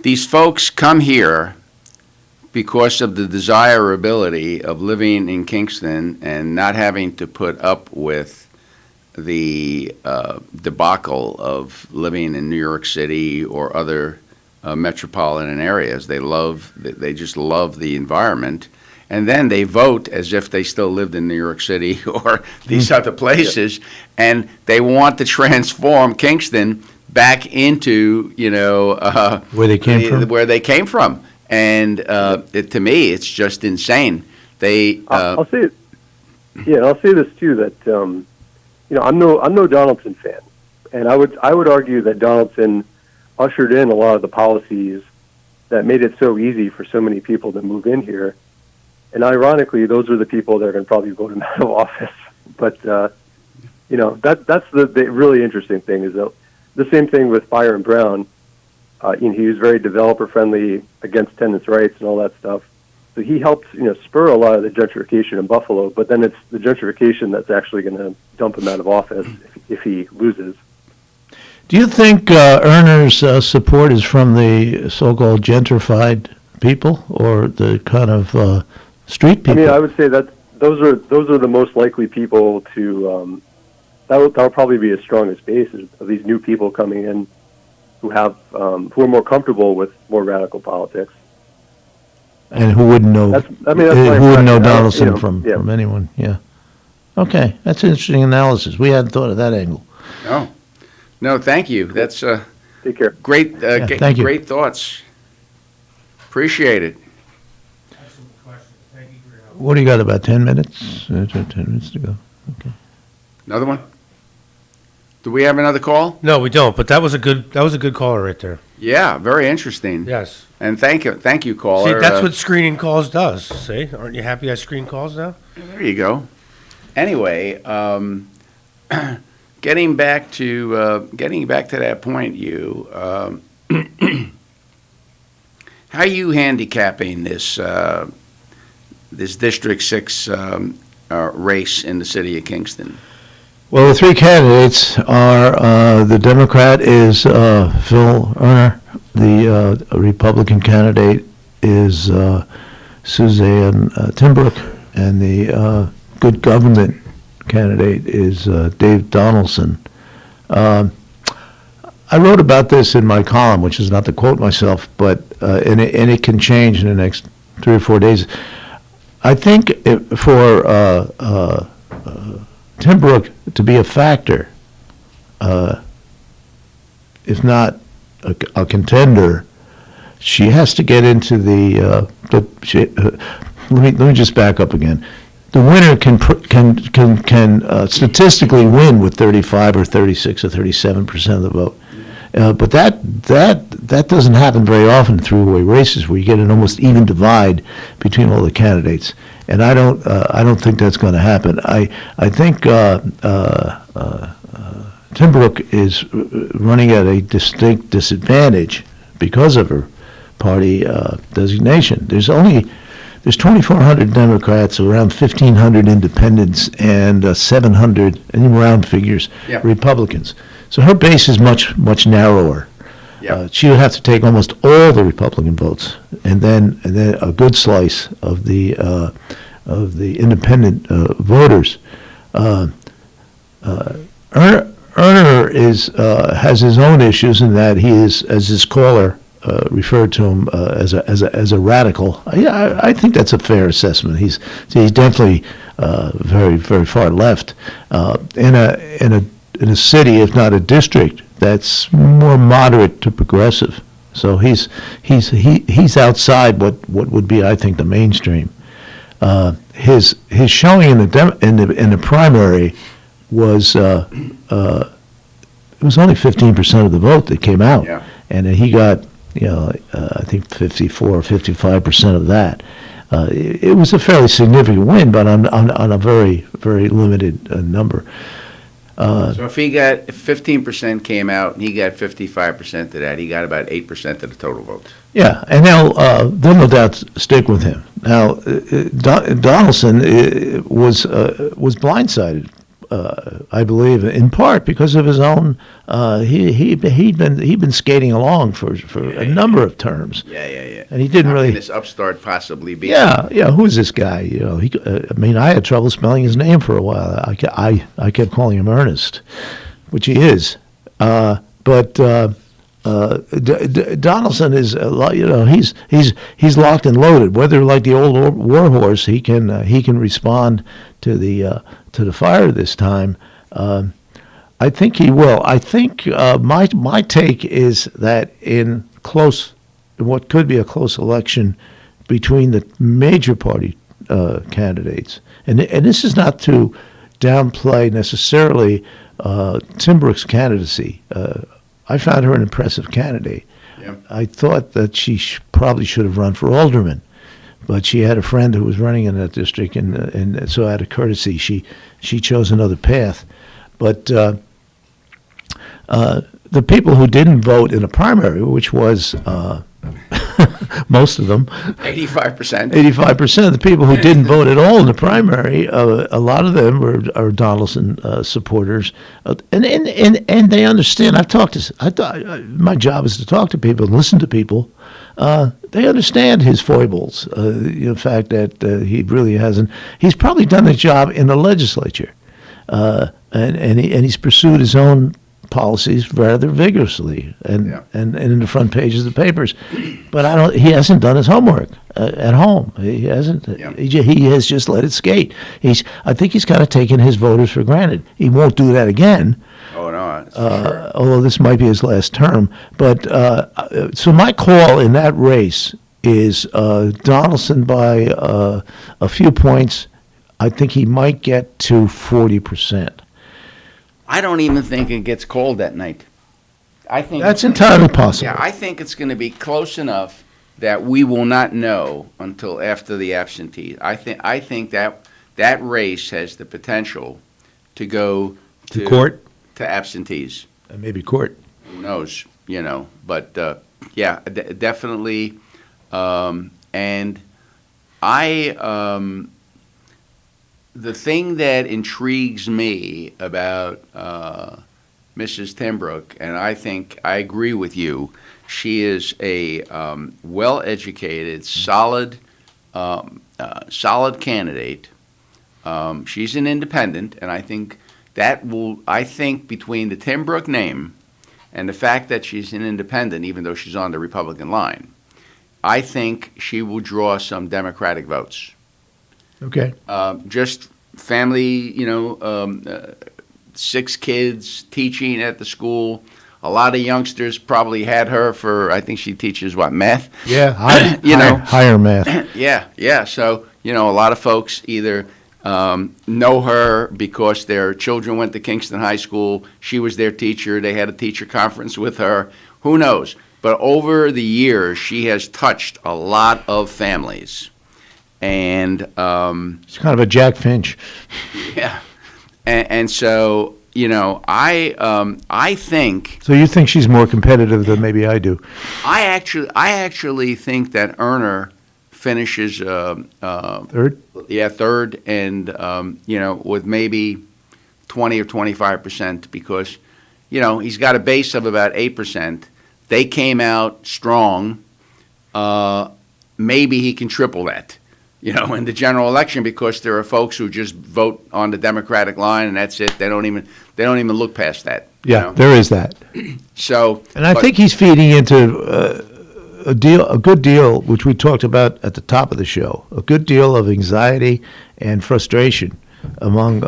these folks come here because of the desirability of living in Kingston and not having to put up with the debacle of living in New York City or other metropolitan areas. They just love the environment, and then they vote as if they still lived in New York City or these other places, and they want to transform Kingston back into where they came from. And to me, it's just insane. I'll say this too, that I'm no Donaldson fan, and I would argue that Donaldson ushered in a lot of the policies that made it so easy for so many people to move in here. And ironically, those are the people that are going to probably vote him out of office. But that's the really interesting thing, is that the same thing with Byron Brown. He was very developer friendly, against tenants' rights and all that stuff. So he helped, spur a lot of the gentrification in Buffalo. But then it's the gentrification that's actually going to dump him out of office if he loses. Do you think Erner's support is from the so-called gentrified people or the kind of street people? I would say that those are the most likely people to. That'll probably be his strongest base, of these new people coming in who are more comfortable with more radical politics. And who wouldn't know? Who wouldn't know Donaldson from anyone? Yeah. Okay, that's an interesting analysis. We hadn't thought of that angle. No, thank you. That's take care. Great. Thank you. Great thoughts. Appreciate it. What do you got? About 10 minutes? 10 minutes to go. Okay. Another one? Do we have another call? No, we don't. But that was a good caller right there. Yeah, very interesting. Yes. And thank you, caller. See, that's what screening calls does. See, aren't you happy I screen calls now? There you go. Anyway, getting back to that point, Hugh. How are you handicapping this District 6 race in the city of Kingston? Well, the three candidates are, the Democrat is Phil Erner, the Republican candidate is Suzanne Timbrook, and the Good Government candidate is Dave Donaldson. I wrote about this in my column, which is not to quote myself, but and it can change in the next 3 or 4 days. I think for Timbrook to be a factor, if not a contender, she has to get into the. Let me just back up again. The winner can statistically win with 35 or 36 or 37% of the vote, but that doesn't happen very often in three-way races where you get an almost even divide between all the candidates. And I don't think that's going to happen. I think Timbrook is running at a distinct disadvantage because of her party designation. There's there's 2,400 Democrats, around 1,500 independents, and 700, in round figures, Yep. Republicans. So her base is much narrower. Yep. She would have to take almost all the Republican votes, and then a good slice of the independent voters. Erner has his own issues in that he is, as his caller referred to him as a radical. I think that's a fair assessment. He's definitely very far left in a city, if not a district, that's more moderate to progressive. So he's outside what would be, I think, the mainstream. His showing in the primary was it was only 15% of the vote that came out, Yeah. and he got I think 54 or 55% of that. It was a fairly significant win, but on a very limited number. So if 15% came out and he got 55% of that, he got about 8% of the total votes. Yeah, and they'll no doubt stick with him. Now, Donaldson was blindsided, I believe, in part because of his own. He'd been skating along for a number of terms. Yeah. And he didn't How really. can this upstart possibly be? Yeah. Who's this guy? I had trouble spelling his name for a while. I kept calling him Ernest, which he is. But Donaldson is, he's locked and loaded. Whether like the old war horse, he can respond to the fire this time. I think he will. I think my take is that in what could be a close election between the major party candidates, and this is not to downplay necessarily Tim Brooks' candidacy. I found her an impressive candidate. Yeah. I thought that she probably should have run for alderman, but she had a friend who was running in that district, and so out of courtesy, she chose another path. But the people who didn't vote in the primary, which was most of them, 85%. 85% of the people who didn't vote at all in the primary, a lot of them are Donaldson supporters, and they understand. My job is to talk to people and listen to people. They understand his foibles. The fact that he really hasn't. He's probably done the job in the legislature, and he's pursued his own policies rather vigorously and in the front pages of the papers, but he hasn't done his homework at home. He hasn't. Yeah. He has just let it skate. I think he's kind of taken his voters for granted. He won't do that again. Oh no, that's for sure. Although this might be his last term. But so my call in that race is Donaldson by a few points. I think he might get to 40%. I don't even think it gets called that night. I think That's entirely possible. Yeah, I think it's going to be close enough that we will not know until after the absentee. I think that race has the potential to go To court? to absentees. Maybe court. Who knows? But definitely. And the thing that intrigues me about Mrs. Timbrook, and I think I agree with you, she is a well-educated, solid candidate. She's an independent, and I think between the Timbrook name and the fact that she's an independent, even though she's on the Republican line, I think she will draw some Democratic votes. Okay. Just family, 6 kids teaching at the school. A lot of youngsters probably had her for, I think she teaches, math? Yeah, higher math. Yeah. So, a lot of folks either know her because their children went to Kingston High School. She was their teacher. They had a teacher conference with her. Who knows? But over the years, she has touched a lot of families. And it's kind of a Jack Finch. Yeah, and so I think. So you think she's more competitive than maybe I do? I actually think that Erner finishes third. Yeah, third, and with maybe 20 or 25%, because he's got a base of about 8%. They came out strong. Maybe he can triple that, in the general election, because there are folks who just vote on the Democratic line and that's it. They don't even look past that. Yeah, there is that. So, and I think he's feeding into a good deal, which we talked about at the top of the show, a good deal of anxiety and frustration among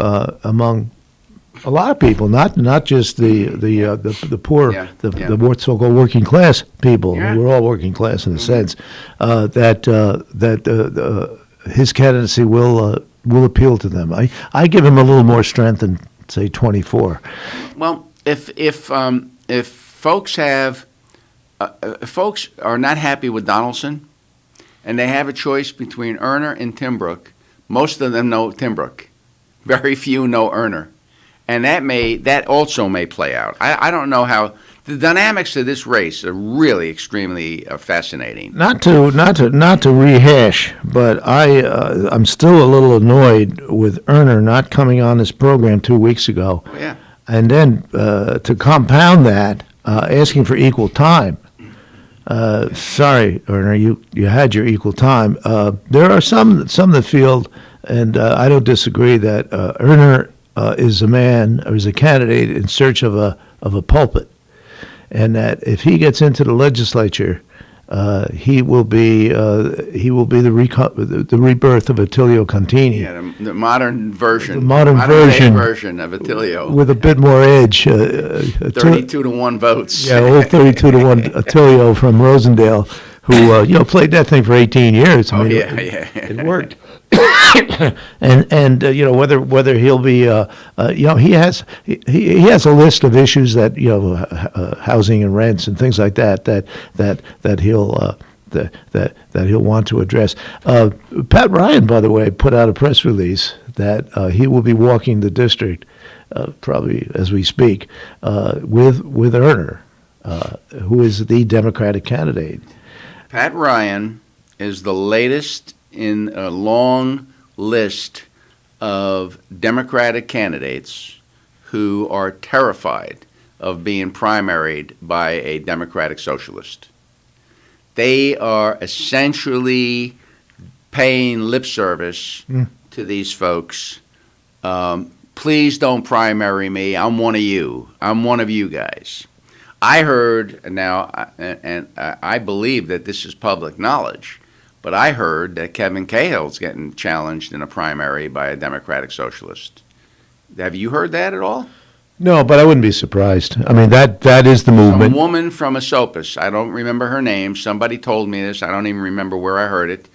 a lot of people, not just the poor, the more so-called working class people. Yeah. We're all working class in a sense. That his candidacy will appeal to them. I give him a little more strength than say 24. Well, if folks have folks are not happy with Donaldson, and they have a choice between Erner and Timbrook, most of them know Timbrook. Very few know Erner. And that also may play out. I don't know how the dynamics of this race are really extremely fascinating. Not to rehash, but I'm still a little annoyed with Erner not coming on this program 2 weeks ago. Oh, yeah. And then to compound that, asking for equal time. Sorry, Erner, you had your equal time. There are some that feel, and I don't disagree, that Erner is a man or is a candidate in search of a pulpit, and that if he gets into the legislature, he will be the rebirth of Attilio Contini. Yeah, the modern version. The modern version of Attilio. With a bit more edge. 32-1 votes. Yeah, old 32-1 Attilio from Rosendale, who played that thing for 18 years. I mean, it worked. and whether he'll be he has a list of issues that housing and rents and things like that he'll want to address. Pat Ryan, by the way, put out a press release that he will be walking the district probably as we speak with Erner, who is the Democratic candidate. Pat Ryan is the latest in a long list of Democratic candidates who are terrified of being primaried by a Democratic socialist. They are essentially paying lip service to these folks. Please don't primary me. I'm one of you. I'm one of you guys. I heard now, and I believe that this is public knowledge, but I heard that Kevin Cahill's getting challenged in a primary by a Democratic socialist. Have you heard that at all? No, but I wouldn't be surprised. I mean, that is the movement. A woman from Esopus. I don't remember her name. Somebody told me this. I don't even remember where I heard it.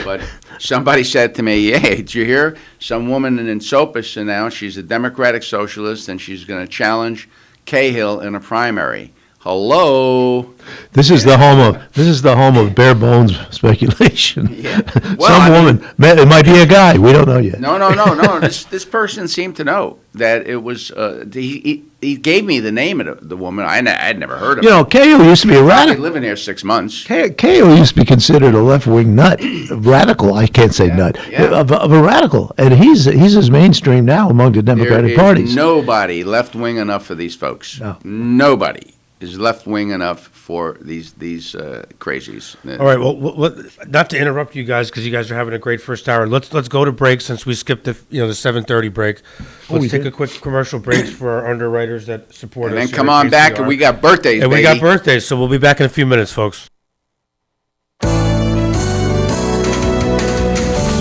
But somebody said to me, hey, did you hear? Some woman in Esopus announced she's a Democratic socialist and she's going to challenge Cahill in a primary. Hello. This is the home of bare bones speculation. Yeah. Well, it might be a guy. We don't know yet. No. This person seemed to know that it was. He gave me the name of the woman. I had never heard of. Cahill used to be a radical. I've been living here 6 months. Cahill used to be considered a left-wing nut, radical. I can't say nut of a radical, and he's as mainstream now among the Democratic parties. Nobody left-wing enough for these folks. No. Nobody is left-wing enough for these crazies. All right. Well, not to interrupt you guys because you guys are having a great first hour. Let's go to break since we skipped the 7:30 break. Let's take a quick commercial break for our underwriters that support us. And then come on back, and we got birthdays. And we got birthdays, so we'll be back in a few minutes, folks.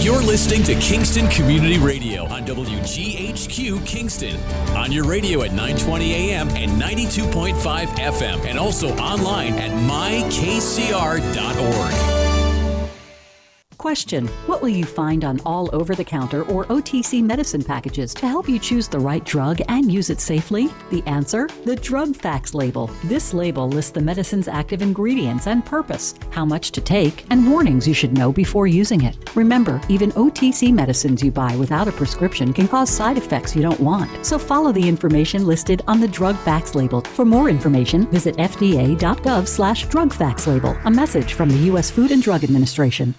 You're listening to Kingston Community Radio on WGHQ Kingston. On your radio at 920 AM and 92.5 FM, and also online at mykcr.org. Question: what will you find on all over-the-counter or OTC medicine packages to help you choose the right drug and use it safely? The answer: the drug facts label. This label lists the medicine's active ingredients and purpose, how much to take, and warnings you should know before using it. Remember, even OTC medicines you buy without a prescription can cause side effects you don't want. So follow the information listed on the drug facts label. For more information, visit fda.gov/drug facts label. A message from the U.S. Food and Drug Administration.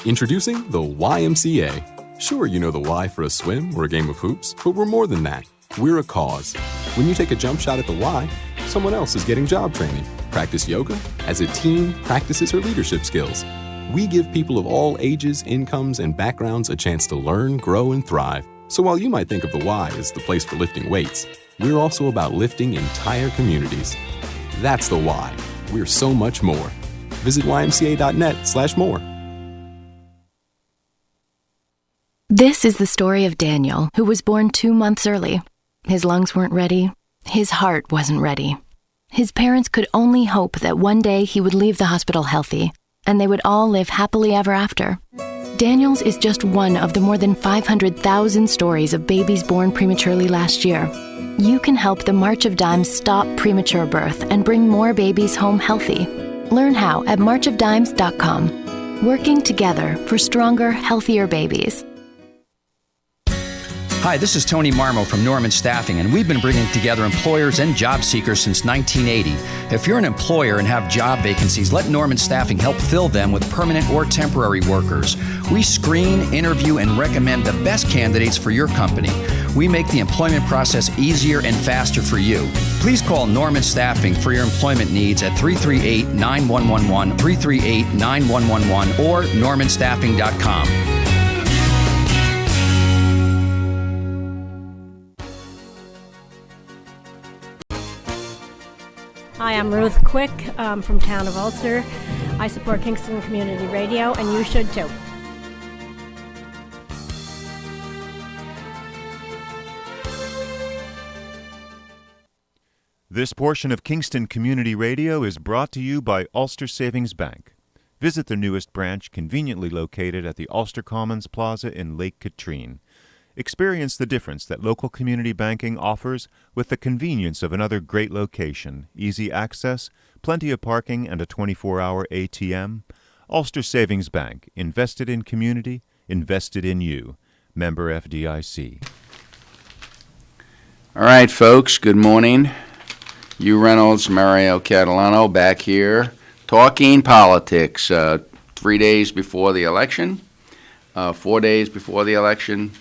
Introducing the YMCA. Sure, you know the Y for a swim or a game of hoops, but we're more than that. We're a cause. When you take a jump shot at the Y, someone else is getting job training. Practice yoga as a team practices her leadership skills. We give people of all ages, incomes, and backgrounds a chance to learn, grow, and thrive. So while you might think of the Y as the place for lifting weights, we're also about lifting entire communities. That's the Y. We're so much more. Visit ymca.net/more. This is the story of Daniel, who was born 2 months early. His lungs weren't ready. His heart wasn't ready. His parents could only hope that one day he would leave the hospital healthy, and they would all live happily ever after. Daniel's is just one of the more than 500,000 stories of babies born prematurely last year. You can help the March of Dimes stop premature birth and bring more babies home healthy. Learn how at marchofdimes.com. Working together for stronger, healthier babies. Hi, this is Tony Marmo from Norman Staffing, and we've been bringing together employers and job seekers since 1980. If you're an employer and have job vacancies, let Norman Staffing help fill them with permanent or temporary workers. We screen, interview, and recommend the best candidates for your company. We make the employment process easier and faster for you. Please call Norman Staffing for your employment needs at 338-9111, 338-9111, or normanstaffing.com. Hi, I'm Ruth Quick from Town of Ulster. I support Kingston Community Radio, and you should too. This portion of Kingston Community Radio is brought to you by Ulster Savings Bank. Visit their newest branch, conveniently located at the Ulster Commons Plaza in Lake Katrine. Experience the difference that local community banking offers with the convenience of another great location, easy access, plenty of parking, and a 24-hour ATM. Ulster Savings Bank, invested in community, invested in you. Member FDIC. All right, folks, good morning. Hugh Reynolds, Mario Catalano back here talking politics 3 days before the election, 4 days before the election.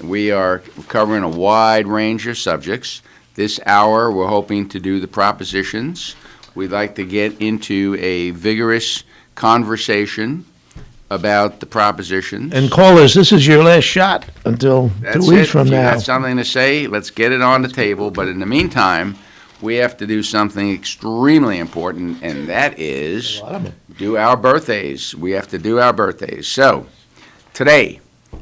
We are covering a wide range of subjects. This hour, we're hoping to do the propositions. We'd like to get into a vigorous conversation about the propositions. And callers, this is your last shot until 2 weeks from now. If you got something to say, let's get it on the table. But in the meantime, we have to do something extremely important, and that is do our birthdays. We have to do our birthdays. So, today,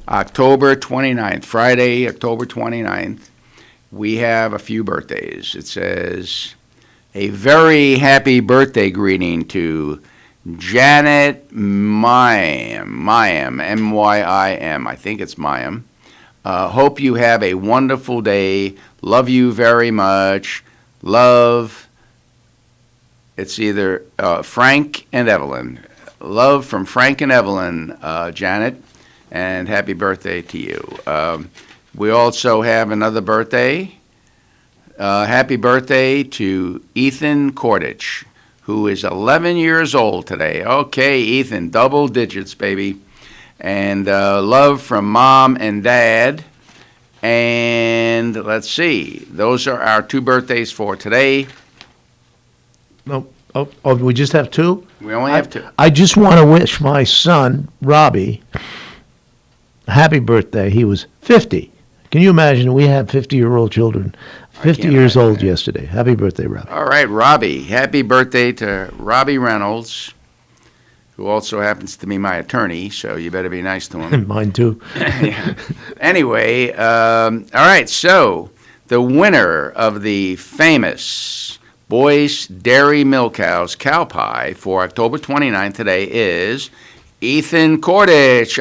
October 29th, Friday, October 29th, we have a few birthdays. It says, a very happy birthday greeting to Janet Myam, M-Y-I-M. I think it's Myam. Hope you have a wonderful day. Love you very much. Love, it's either Frank and Evelyn. Love from Frank and Evelyn, Janet. And happy birthday to you. We also have another birthday. Happy birthday to Ethan Kordich, who is 11 years old today. Okay, Ethan, double digits, baby. And love from Mom and Dad. And let's see, those are our two birthdays for today. No, oh, we just have two? We only have two. I just want to wish my son, Robbie, happy birthday. He was 50. Can you imagine? We have 50-year-old children. 50 years old yesterday. Happy birthday, Robbie. All right, Robbie. Happy birthday to Robbie Reynolds, who also happens to be my attorney, so you better be nice to him. Mine too. Yeah. Anyway, all right, so the winner of the famous Boyce Dairy Milkhouse cow pie for October 29th today is Ethan Kordich.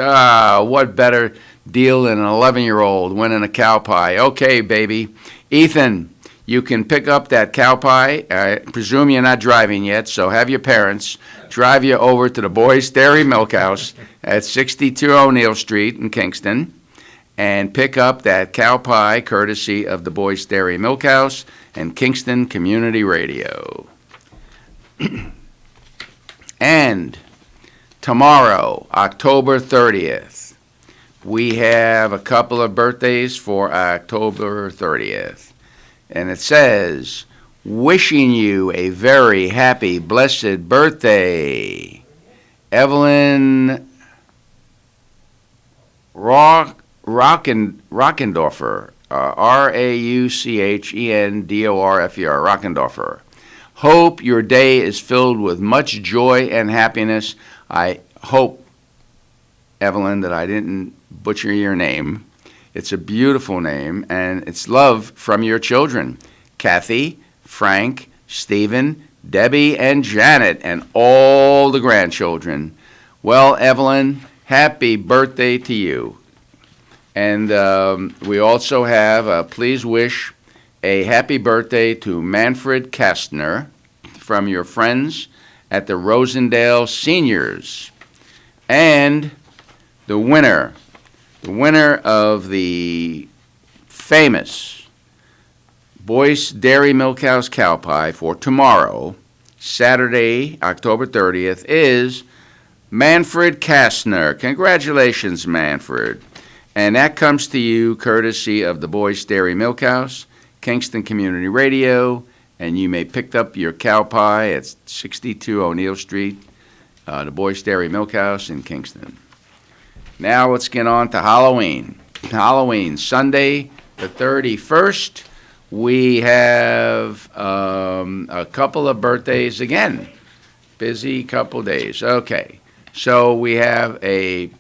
What better deal than an 11-year-old winning a cow pie? Okay, baby. Ethan, you can pick up that cow pie. I presume you're not driving yet, so have your parents drive you over to the Boyce Dairy Milkhouse at 62 O'Neill Street in Kingston and pick up that cow pie courtesy of the Boyce Dairy Milkhouse and Kingston Community Radio. And Tomorrow, October 30th, we have a couple of birthdays for October 30th. And it says, wishing you a very happy, blessed birthday, Evelyn Rockendorfer, Rauchendorfer, Rockendorfer. Hope your day is filled with much joy and happiness. I hope, Evelyn, that I didn't butcher your name. It's a beautiful name, and it's love from your children, Kathy, Frank, Stephen, Debbie, and Janet, and all the grandchildren. Well, Evelyn, happy birthday to you. And we also have, please wish a happy birthday to Manfred Kastner from your friends at the Rosendale Seniors. And the winner of the famous Boyce Dairy Milkhouse Cow Pie for tomorrow, Saturday, October 30th, is Manfred Kastner. Congratulations, Manfred. And that comes to you courtesy of the Boyce Dairy Milkhouse, Kingston Community Radio, and you may pick up your cow pie at 62 O'Neill Street, the Boyce Dairy Milkhouse in Kingston. Now let's get on to Halloween. Halloween, Sunday the 31st. We have a couple of birthdays again. Busy couple days. Okay, so we have a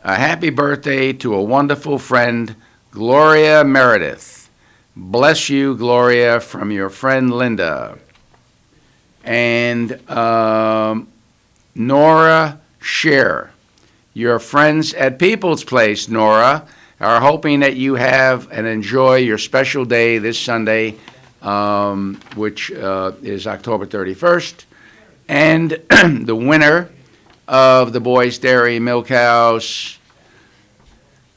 happy birthday to a wonderful friend, Gloria Meredith. Bless you, Gloria, from your friend Linda. And Nora Scheer. Your friends at People's Place, Nora, are hoping that you have and enjoy your special day this Sunday, which is October 31st. And the winner of the Boyce Dairy Milkhouse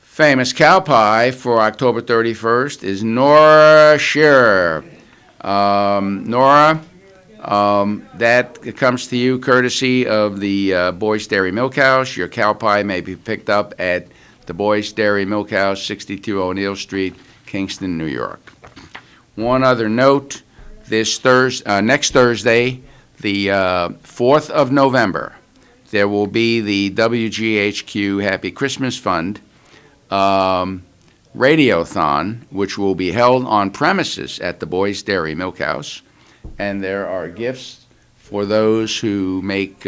famous cow pie for October 31st is Nora Scheer. Nora, that comes to you courtesy of the Boyce Dairy Milkhouse. Your cow pie may be picked up at the Boyce Dairy Milkhouse, 62 O'Neill Street, Kingston, New York. One other note, next Thursday, the 4th of November, there will be the WGHQ Happy Christmas Fund Radiothon, which will be held on premises at the Boyce Dairy Milkhouse. And there are gifts for those who make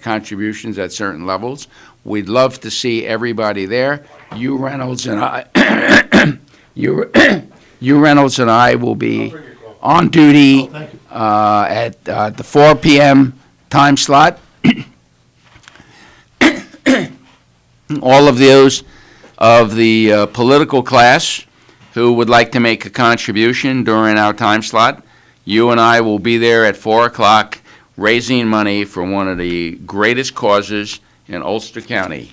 contributions at certain levels. We'd love to see everybody there. Hugh Reynolds and I, Hugh Reynolds and I will be on duty at the 4 p.m. time slot. All of those of the political class who would like to make a contribution during our time slot, you and I will be there at 4 o'clock raising money for one of the greatest causes in Ulster County,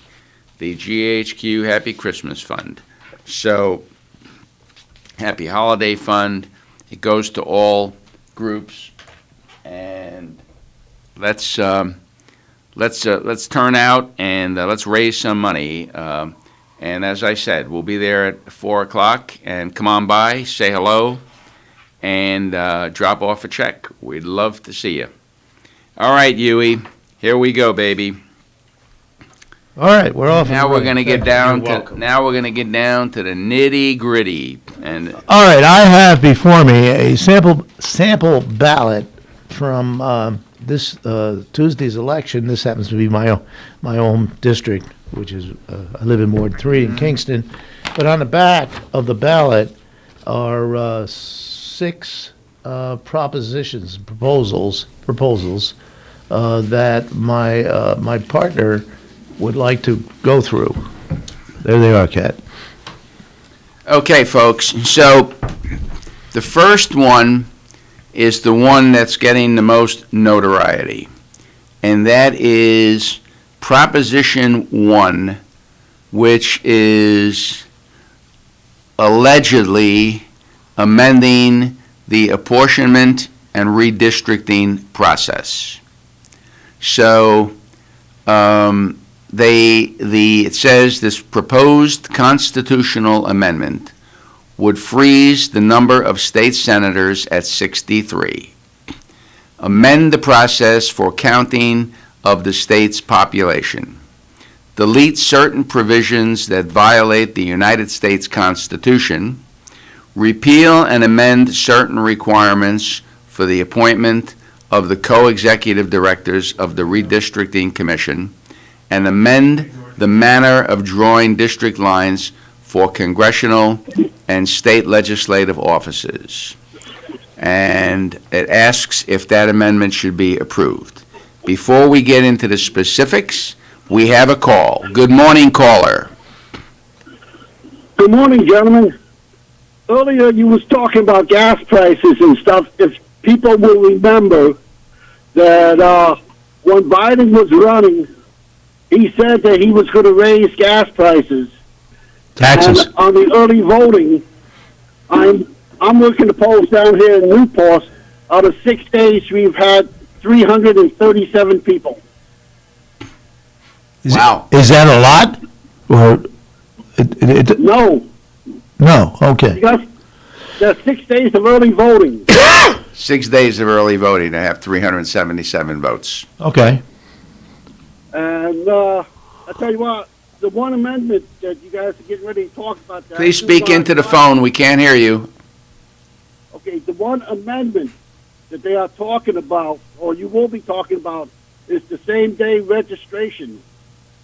the GHQ Happy Christmas Fund. So, Happy Holiday Fund. It goes to all groups, and let's turn out and let's raise some money. And as I said, we'll be there at 4 o'clock, and come on by, say hello, and drop off a check. We'd love to see you. All right, Huey, here we go, baby. All right, we're off. Now we're going to get down to the nitty gritty. And all right, I have before me a sample ballot from this Tuesday's election. This happens to be my own district, which is I live in Ward 3 in Kingston. But on the back of the ballot are 6 proposals that my partner would like to go through. There they are, Kat. Okay, folks. So the first one is the one that's getting the most notoriety, and that is Proposition 1, which is allegedly amending the apportionment and redistricting process. So it says this proposed constitutional amendment would freeze the number of state senators at 63, amend the process for counting of the state's population, delete certain provisions that violate the United States Constitution, repeal and amend certain requirements for the appointment of the co-executive directors of the Redistricting Commission, and amend the manner of drawing district lines for congressional and state legislative offices. And it asks if that amendment should be approved. Before we get into the specifics, we have a call. Good morning, caller. Good morning, gentlemen. Earlier you was talking about gas prices and stuff. If people will remember that when Biden was running, he said that he was going to raise gas prices. Taxes. And on the early voting, I'm working the polls down here in Newport. Out of 6 days, we've had 337 people. Wow. Is that a lot? Or No. No, okay. Because there's 6 days of early voting. 6 days of early voting to have 377 votes. Okay. And I tell you what, the one amendment that you guys are getting ready to talk about. Please speak into the phone. We can't hear you. Okay, the one amendment that they are talking about, or you will be talking about, is the same-day registration.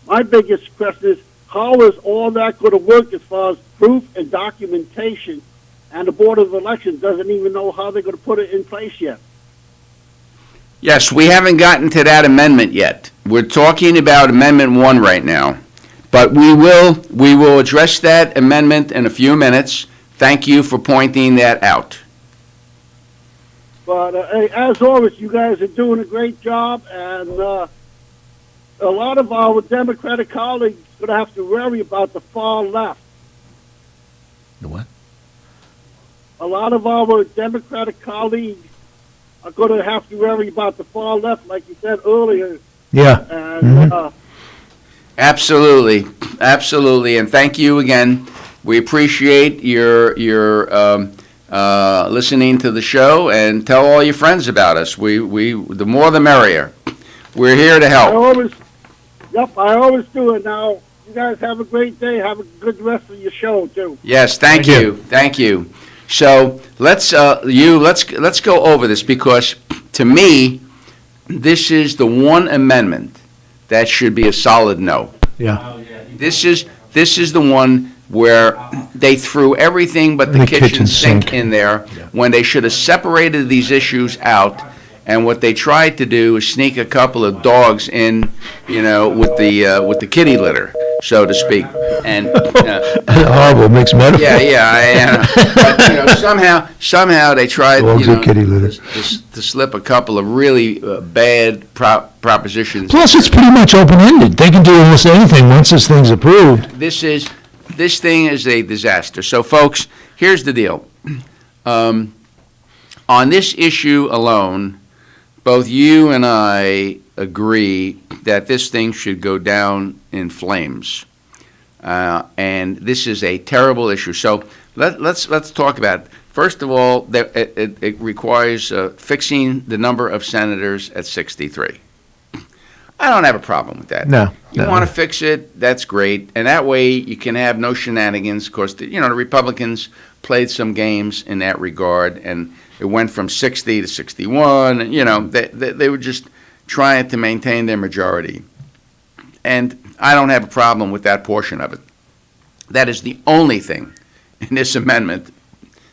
My biggest question is, how is all that going to work as far as proof and documentation, and the Board of Elections doesn't even know how they're going to put it in place yet? Yes, we haven't gotten to that amendment yet. We're talking about Amendment 1 right now. But we will address that amendment in a few minutes. Thank you for pointing that out. But as always, you guys are doing a great job, and a lot of our Democratic colleagues are going to have to worry about the far left. The what? A lot of our Democratic colleagues are going to have to worry about the far left, like you said earlier. Yeah. And, Absolutely, absolutely, and thank you again. We appreciate your listening to the show, and tell all your friends about us. We the more the merrier. We're here to help. I always do it. Now, you guys have a great day. Have a good rest of your show too. Yes, thank you. So let's go over this, because to me, this is the one amendment that should be a solid no. Yeah. This is the one where they threw everything but the kitchen sink in there, when they should have separated these issues out. And what they tried to do is sneak a couple of dogs in, with the kitty litter, so to speak. And horrible mixed metaphor. Yeah. But somehow they tried, Dogs and kitty litters. to slip a couple of really bad propositions. Plus, it's pretty much open-ended. They can do almost anything once this thing's approved. This thing is a disaster. So, folks, here's the deal. On this issue alone, both you and I agree that this thing should go down in flames. And this is a terrible issue. So let's talk about it. First of all, it requires fixing the number of senators at 63. I don't have a problem with that. No. You want to fix it, that's great. And that way you can have no shenanigans. Of course, the Republicans played some games in that regard, and it went from 60 to 61. And, they were just trying to maintain their majority. And I don't have a problem with that portion of it. That is the only thing in this amendment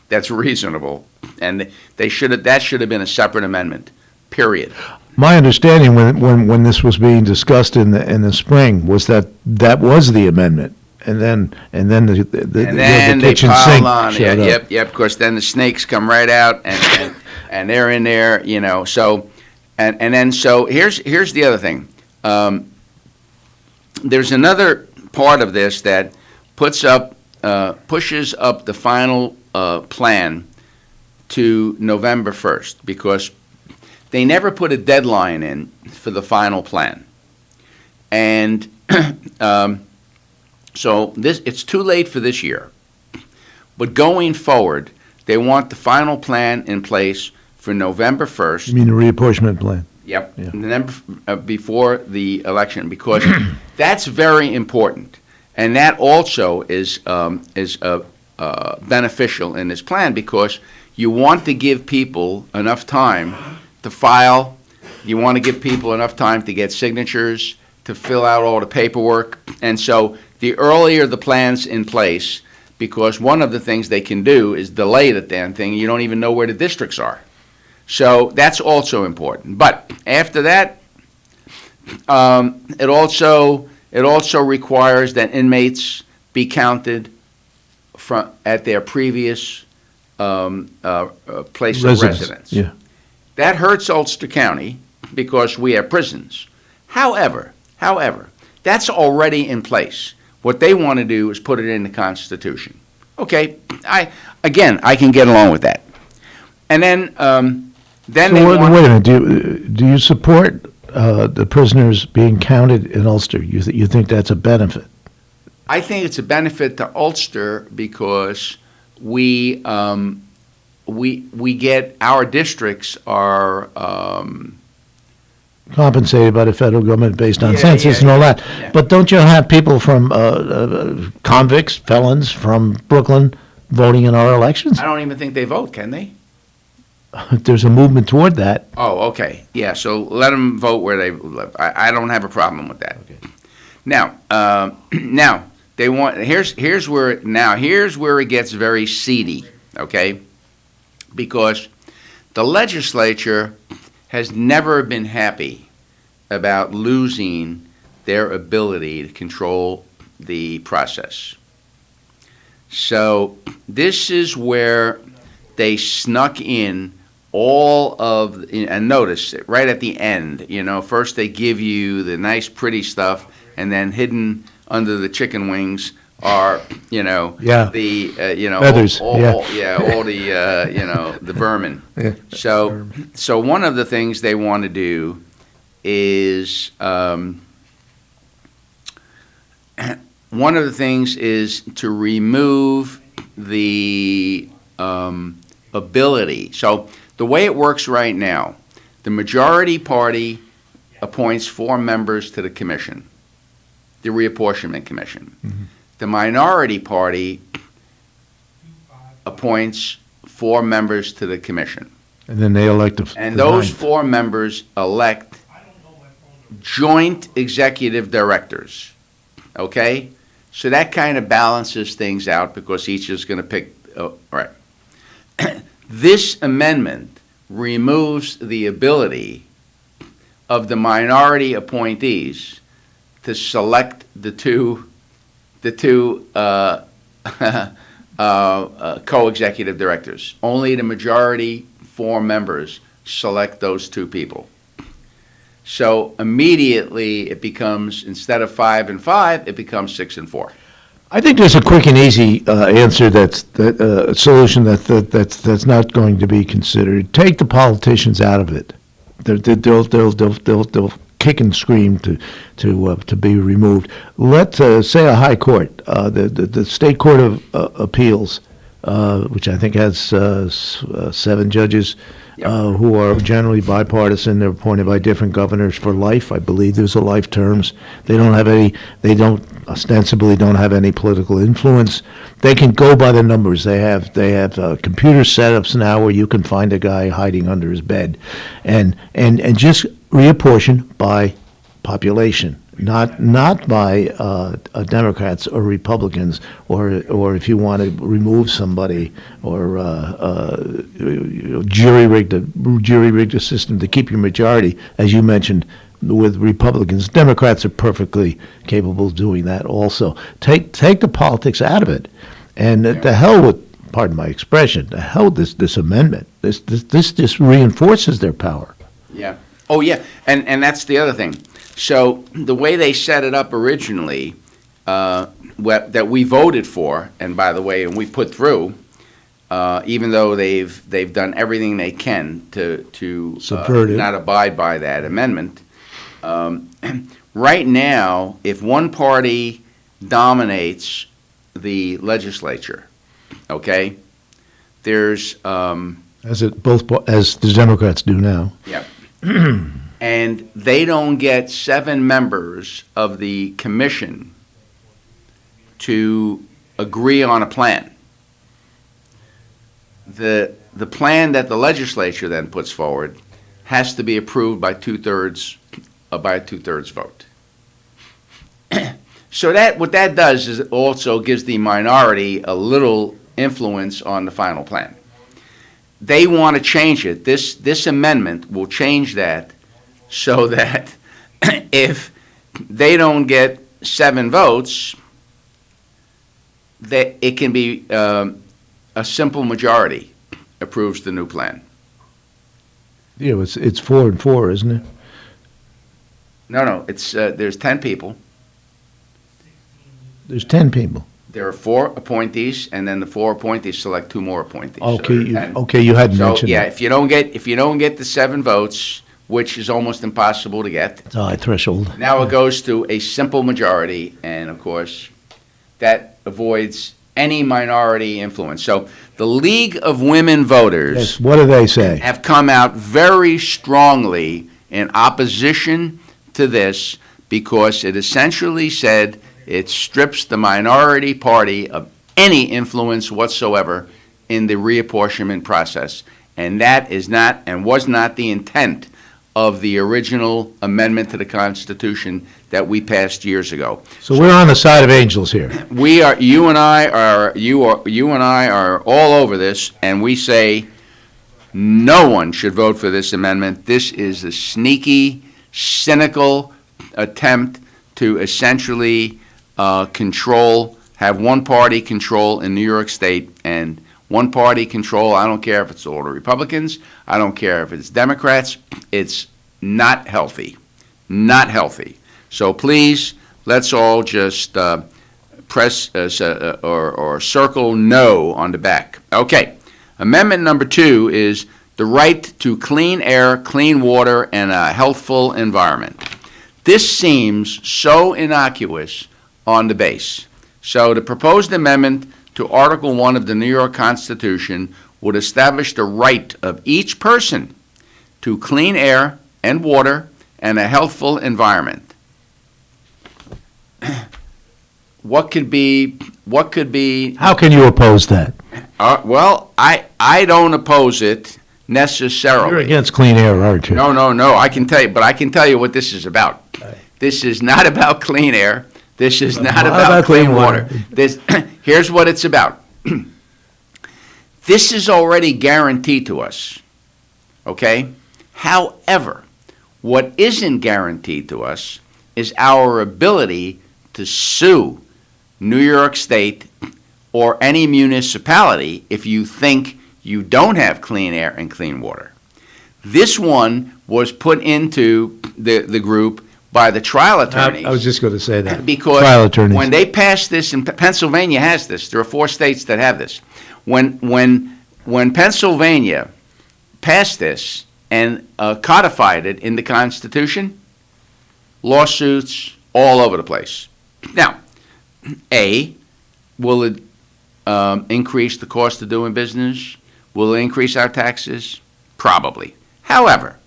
that's reasonable. And that should have been a separate amendment, period. My understanding when this was being discussed in the spring was that was the amendment, and then the kitchen sink showed up. Yep. Of course, then the snakes come right out, and they're in there, So, and then here's the other thing. There's another part of this that pushes up the final plan to November 1st, because they never put a deadline in for the final plan. And so it's too late for this year. But going forward, they want the final plan in place for November 1st. You mean the reapportionment plan? Yep, and then before the election, because that's very important, and that also is beneficial in this plan, because you want to give people enough time to file, you want to give people enough time to get signatures, to fill out all the paperwork, and so the earlier the plan's in place, because one of the things they can do is delay the damn thing, you don't even know where the districts are. So that's also important. But after that, it also requires that inmates be counted at their previous place of residence. Yeah. That hurts Ulster County because we have prisons. However, that's already in place. What they want to do is put it in the Constitution. Okay, I can get along with that. And then So wait a minute. Do you support the prisoners being counted in Ulster? You think that's a benefit? I think it's a benefit to Ulster because we get our districts are compensated by the federal government based on census and all that. Yeah. But don't you have people from convicts, felons from Brooklyn voting in our elections? I don't even think they vote, can they? There's a movement toward that. Oh, okay. Yeah, so let them vote where they live. I don't have a problem with that. Okay. Now they want here's where it gets very seedy, okay? Because the legislature has never been happy about losing their ability to control the process. So this is where they snuck in all of, and notice it right at the end, first they give you the nice pretty stuff, and then hidden under the chicken wings are, the, feathers, all the, the vermin. Yeah. So one of the things they want to do is, to remove the ability. So the way it works right now, the majority party appoints 4 members to the commission, the reapportionment commission. Mm-hmm. The minority party appoints 4 members to the commission. And then they elect And those 4 members elect joint executive directors. Okay? So that kind of balances things out because each is going to pick. Oh, right. This amendment removes the ability of the minority appointees to select the two co-executive directors. Only the majority 4 members select those 2 people. So immediately it becomes, instead of 5 and 5, it becomes 6 and 4. I think there's a quick and easy answer a solution that's not going to be considered. Take the politicians out of it. They'll kick and scream to be removed. Let say a high court, the state court of appeals, which I think has 7 judges. Who are generally bipartisan. They're appointed by different governors for life. I believe there's a life terms. They ostensibly don't have any political influence. They can go by the numbers. They have computer setups now where you can find a guy hiding under his bed, and just reapportion by population. Not by Democrats or Republicans, or if you want to remove somebody, or jury rig the system to keep your majority, as you mentioned with Republicans. Democrats are perfectly capable of doing that also. Take the politics out of it, and the hell with, pardon my expression, the hell with this amendment. This just reinforces their power. Yeah. Oh yeah, and that's the other thing. So the way they set it up originally, that we voted for, and by the way, and we put through, even though they've done everything they can to Subvert it. not abide by that amendment. Right now, if one party dominates the legislature, okay, there's as the Democrats do now. yeah, and they don't get 7 members of the commission to agree on a plan. The plan that the legislature then puts forward has to be approved by a two-thirds vote. So what that does is it also gives the minority a little influence on the final plan. They want to change it. This amendment will change that so that if they don't get 7 votes, that it can be a simple majority approves the new plan. Yeah, it's 4 and 4, isn't it? No, it's there's 10 people. There's 10 people. There are 4 appointees, and then the 4 appointees select 2 more appointees. Okay, you had mentioned yeah, that. if you don't get the 7 votes, which is almost impossible to get, It's a high threshold. now it goes to a simple majority, and of course, that avoids any minority influence. So the League of Women Voters Yes, what do they say? have come out very strongly in opposition to this because it essentially said it strips the minority party of any influence whatsoever in the reapportionment process. And that is not and was not the intent of the original amendment to the Constitution that we passed years ago. So we're on the side of angels here. You and I are all over this, and we say no one should vote for this amendment. This is a sneaky, cynical attempt to essentially have one party control in New York State, and one party control, I don't care if it's all the Republicans, I don't care if it's Democrats, it's not healthy. Not healthy. So please, let's all just press or circle no on the back. Okay, amendment number 2 is the right to clean air, clean water, and a healthful environment. This seems so innocuous on the base. So the proposed amendment to Article 1 of the New York Constitution would establish the right of each person to clean air and water and a healthful environment. What could be? How can you oppose that? Well, I don't oppose it necessarily. You're against clean air, aren't you? No, I can tell you, but I can tell you what this is about. This is not about clean air. This is not about clean water. Here's what it's about. This is already guaranteed to us, okay? However, what isn't guaranteed to us is our ability to sue New York State or any municipality if you think you don't have clean air and clean water. This one was put into the group by the trial attorneys. I was just going to say that. Because trial attorneys. When they passed this, and Pennsylvania has this, there are 4 states that have this. When Pennsylvania passed this and codified it in the Constitution, lawsuits all over the place. Now, will it increase the cost of doing business? Will it increase our taxes? Probably. However,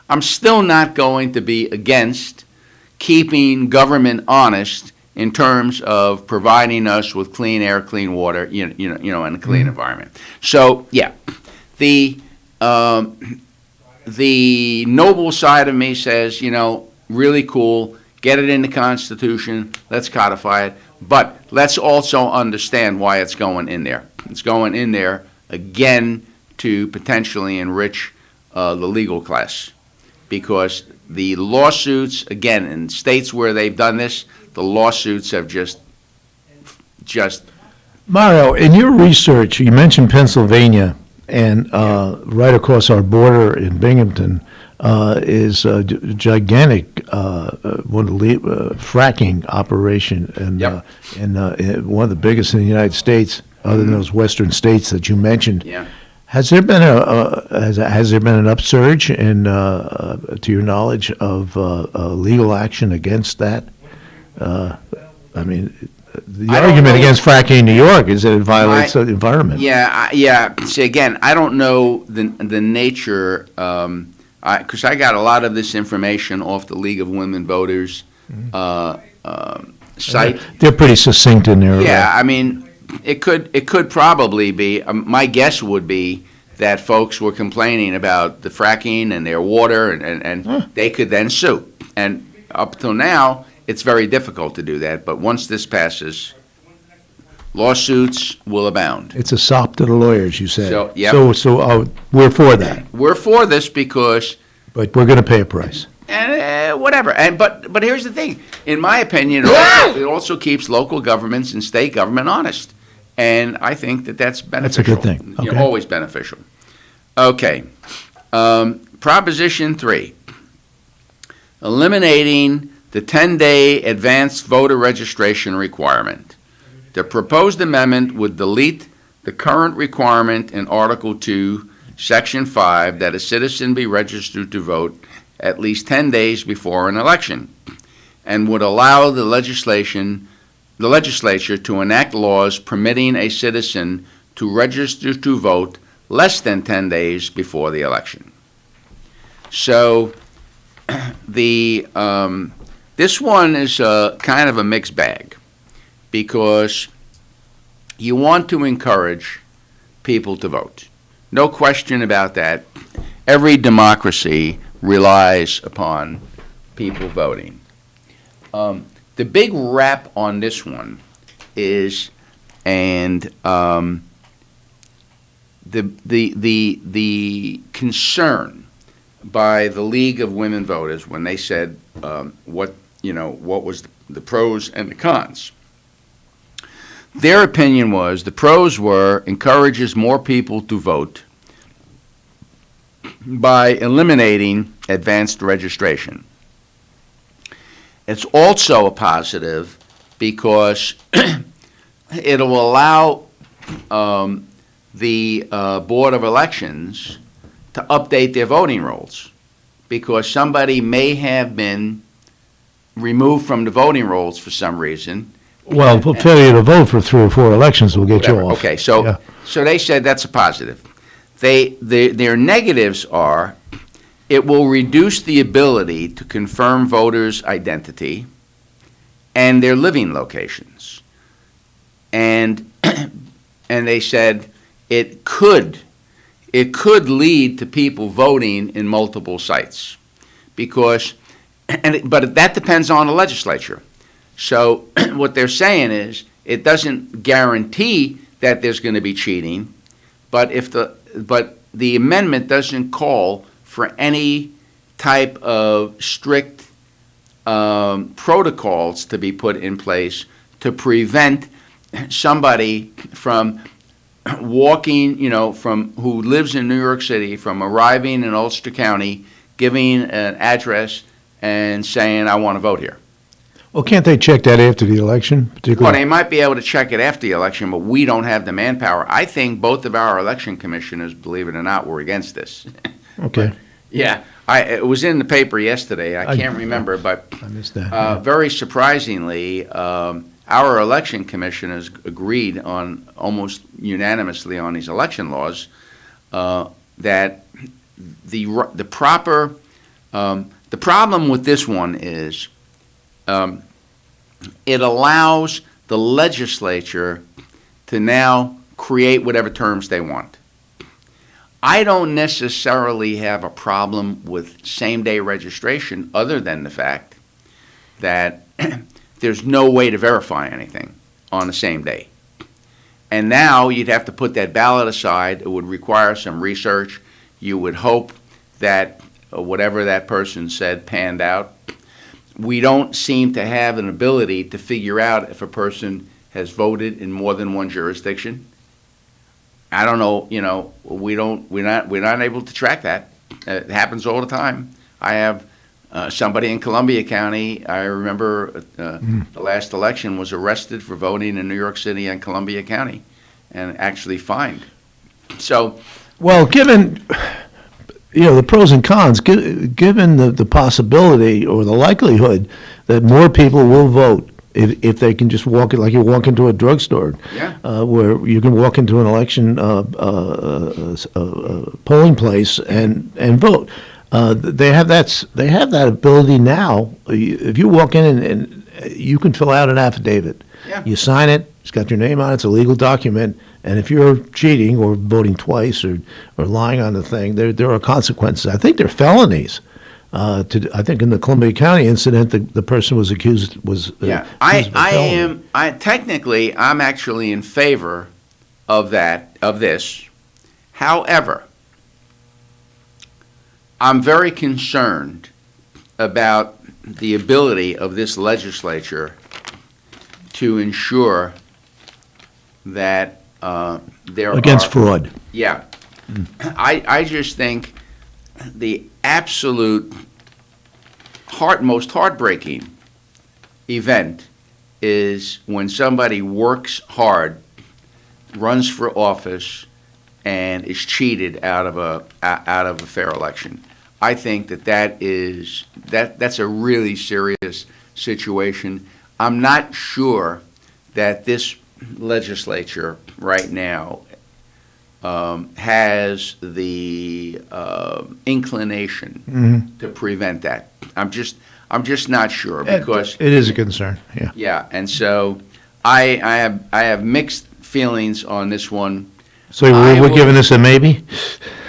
I'm still not going to be against keeping government honest in terms of providing us with clean air, clean water, and a clean environment. So, yeah, the noble side of me says, really cool, get it in the Constitution, let's codify it, but let's also understand why it's going in there. It's going in there, again, to potentially enrich the legal class, because the lawsuits, again, in states where they've done this, the lawsuits have just. Mario, in your research, you mentioned Pennsylvania, and right across our border in Binghamton is a gigantic one of the fracking operation, and one of the biggest in the United States. other than those western states that you mentioned. Yeah. Has there been has there been an upsurge in, to your knowledge, of legal action against that? I mean, the argument against fracking in New York is that it violates the environment. Yeah. See, again, I don't know the nature, because I got a lot of this information off the League of Women Voters site. They're pretty succinct in their. Yeah, I mean, it could probably be. My guess would be that folks were complaining about the fracking and their water, and they could then sue. And up till now, it's very difficult to do that. But once this passes, lawsuits will abound. It's a sop to the lawyers, you said. So, yep. So we're for that. We're for this because. But we're going to pay a price. And whatever. But here's the thing. In my opinion, it also keeps local governments and state government honest. And I think that's beneficial. That's a good thing. Okay. You know, always beneficial. Okay. Proposition 3. Eliminating the 10-day advanced voter registration requirement. The proposed amendment would delete the current requirement in Article 2, Section 5, that a citizen be registered to vote at least 10 days before an election, and would allow the legislature to enact laws permitting a citizen to register to vote less than 10 days before the election. So this one is kind of a mixed bag, because you want to encourage people to vote. No question about that. Every democracy relies upon people voting. The big rap on this one is, and the concern by the League of Women Voters when they said what was the pros and the cons. Their opinion was the pros were encourages more people to vote by eliminating advanced registration. It's also a positive because it'll allow the Board of Elections to update their voting rolls, because somebody may have been removed from the voting rolls for some reason. Well, failure to vote for 3 or 4 elections will get Whatever. you off. Okay, so they said that's a positive. Their negatives are it will reduce the ability to confirm voters' identity and their living locations. And they said it could lead to people voting in multiple sites, but that depends on the legislature. So what they're saying is it doesn't guarantee that there's going to be cheating, but the amendment doesn't call for any type of strict protocols to be put in place to prevent somebody from walking, from who lives in New York City, from arriving in Ulster County, giving an address and saying, I want to vote here. Well, can't they check that after the election, particularly? Well, they might be able to check it after the election, but we don't have the manpower. I think both of our election commissioners, believe it or not, were against this. Okay. Yeah, it was in the paper yesterday. I can't remember, but I missed that. Very surprisingly, our election commissioners agreed on almost unanimously on these election laws that the problem with this one is it allows the legislature to now create whatever terms they want. I don't necessarily have a problem with same-day registration other than the fact that there's no way to verify anything on the same day. And now you'd have to put that ballot aside. It would require some research. You would hope that whatever that person said panned out. We don't seem to have an ability to figure out if a person has voted in more than one jurisdiction. I don't know, we're not able to track that. It happens all the time. I have somebody in Columbia County, I remember the last election, was arrested for voting in New York City and Columbia County. and actually find. So, well, given the pros and cons, given the possibility or the likelihood that more people will vote if they can just walk it like you walk into a drugstore, where you can walk into an election polling place and vote. They have that ability now. If you walk in and you can fill out an affidavit, you sign it. It's got your name on it. It's a legal document. And if you're cheating or voting twice or lying on the thing, there are consequences. I think they're felonies. I think in the Columbia County incident, the person was accused was. I'm actually in favor of this. However, I'm very concerned about the ability of this legislature to ensure that there against fraud. Yeah. I just think the absolute most heartbreaking event is when somebody works hard, runs for office, and is cheated out of a fair election. I think that's a really serious situation. I'm not sure that this legislature right now has the inclination to prevent that. I'm just not sure because it is a concern. Yeah. Yeah, and so I have mixed feelings on this one. So we're giving this a maybe?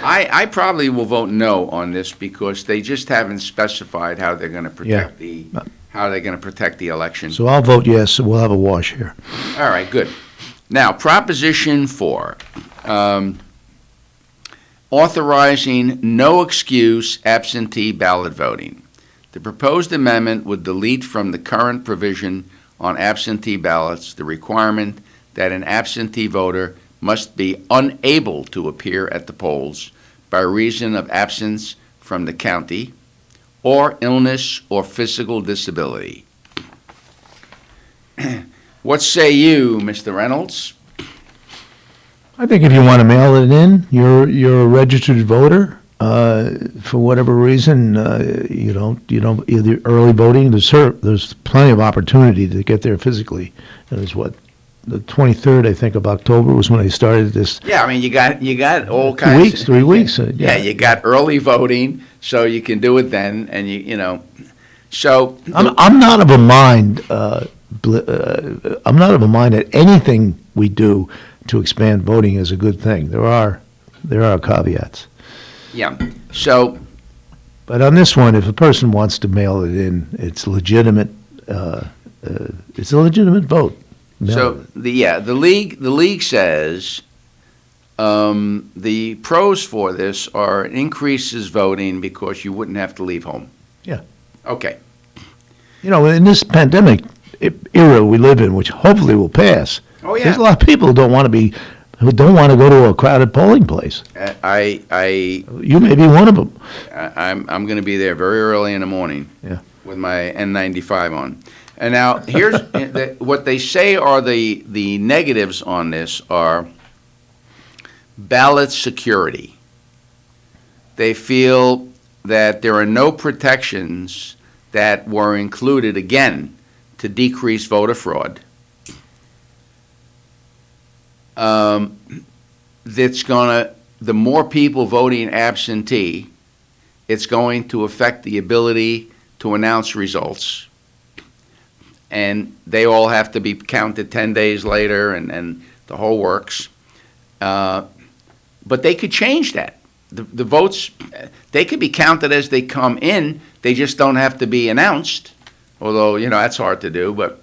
I probably will vote no on this because they just haven't specified how they're going to protect the election. So I'll vote yes. We'll have a wash here. All right, good. Now, Proposition 4, authorizing no excuse absentee ballot voting. The proposed amendment would delete from the current provision on absentee ballots the requirement that an absentee voter must be unable to appear at the polls by reason of absence from the county or illness or physical disability. What say you, Mr. Reynolds? I think if you want to mail it in, you're a registered voter. For whatever reason, you don't either early voting. There's plenty of opportunity to get there physically. And it's the 23rd, I think, of October was when they started this. Yeah, I mean, you got all kinds. 3 weeks. Yeah, you got early voting, so you can do it then, and you know. So I'm not of a mind. I'm not of a mind that anything we do to expand voting is a good thing. There are caveats. Yeah. So. But on this one, if a person wants to mail it in, it's legitimate. It's a legitimate vote. So the league says the pros for this are increases voting because you wouldn't have to leave home. Yeah. Okay. You know, in this pandemic era we live in, which hopefully will pass. Oh yeah. There's a lot of people who don't want to go to a crowded polling place. You may be one of them. I'm going to be there very early in the morning. Yeah. With my N95 on. And now here's what they say are the negatives on this are ballot security. They feel that there are no protections that were included, again, to decrease voter fraud. The more people voting absentee, it's going to affect the ability to announce results. And they all have to be counted 10 days later and the whole works. But they could change that. The votes, they could be counted as they come in. They just don't have to be announced, although, you know, that's hard to do. But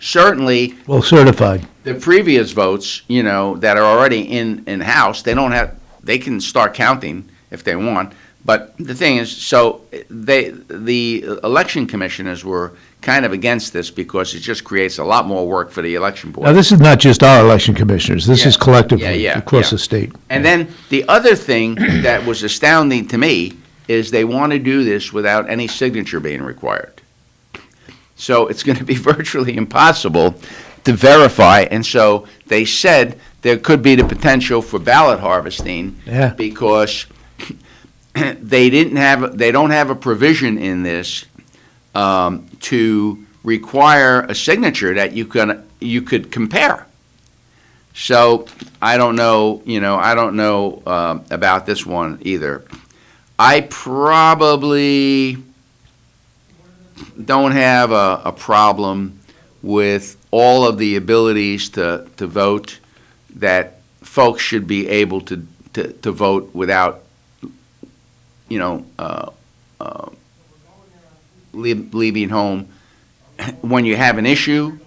certainly, well, certified. The previous votes, you know, that are already in-house, they can start counting if they want. But the thing is, so the election commissioners were kind of against this because it just creates a lot more work for the election board. Now, this is not just our election commissioners. This is collectively across the state. And then the other thing that was astounding to me is they want to do this without any signature being required. So it's going to be virtually impossible to verify, and so they said there could be the potential for ballot harvesting because they don't have a provision in this to require a signature that you could compare. So I don't know, about this one either. I probably don't have a problem with all of the abilities to vote, that folks should be able to vote without, leaving home when you have an issue.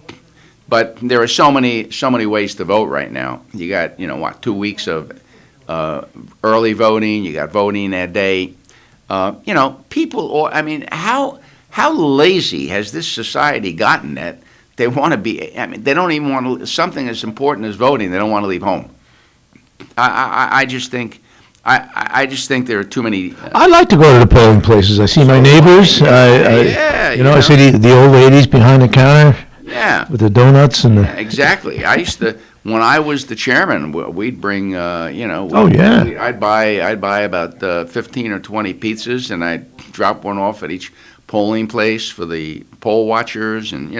But there are so many ways to vote right now. You got, 2 weeks of early voting. You got voting that day. People, how lazy has this society gotten that they want to be, they don't even want to, something as important as voting, they don't want to leave home. I just think there are too many. I like to go to the polling places. I see my neighbors. I see the old ladies behind the counter. Yeah. With the donuts and the. Exactly. I used to, when I was the chairman, we'd bring, I'd buy about 15 or 20 pizzas, and I'd drop one off at each polling place for the poll watchers, and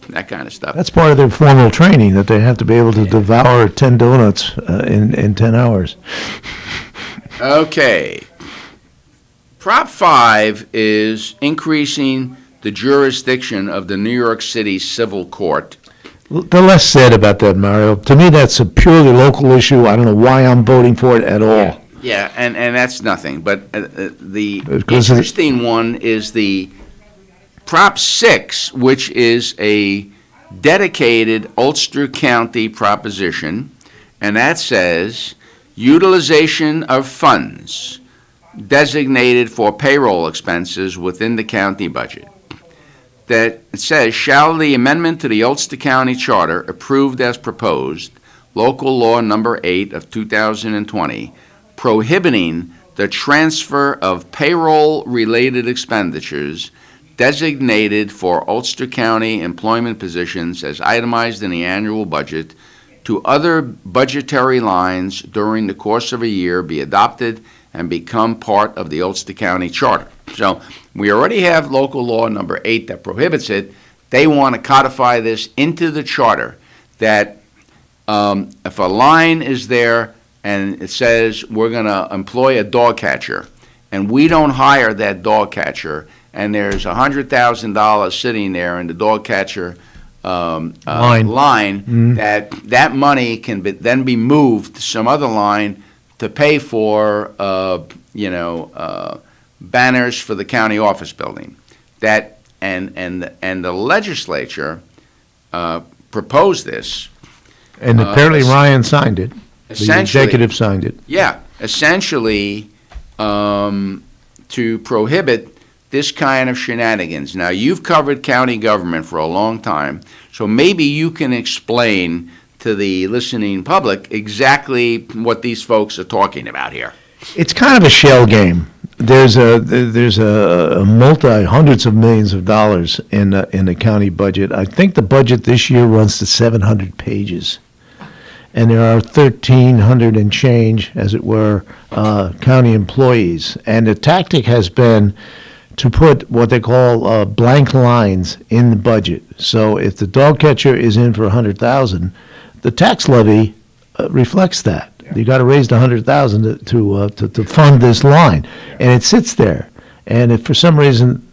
that kind of stuff. That's part of their formal training, that they have to be able to devour 10 donuts in 10 hours. Okay. Prop 5 is increasing the jurisdiction of the New York City Civil Court. The less said about that, Mario. To me, that's a purely local issue. I don't know why I'm voting for it at all. Yeah, and that's nothing. But the interesting one is the Prop 6, which is a dedicated Ulster County proposition, and that says utilization of funds designated for payroll expenses within the county budget. That it says, shall the amendment to the Ulster County Charter approved as proposed, local law number 8 of 2020, prohibiting the transfer of payroll-related expenditures designated for Ulster County employment positions as itemized in the annual budget to other budgetary lines during the course of a year be adopted and become part of the Ulster County Charter. So we already have local law number 8 that prohibits it. They want to codify this into the charter, that if a line is there and it says we're going to employ a dog catcher, and we don't hire that dog catcher, and there's $100,000 sitting there in the dog catcher line, that money can then be moved to some other line to pay for, banners for the county office building. That and the legislature proposed this. And apparently Ryan signed it. The executive signed it. Yeah, essentially to prohibit this kind of shenanigans. Now, you've covered county government for a long time, so maybe you can explain to the listening public exactly what these folks are talking about here. It's kind of a shell game. There's a hundreds of millions of dollars in the county budget. I think the budget this year runs to 700 pages. And there are 1,300 and change, as it were, county employees. And the tactic has been to put what they call blank lines in the budget. So if the dog catcher is in for $100,000, the tax levy reflects that. You got to raise the $100,000 to fund this line, and it sits there. And if for some reason,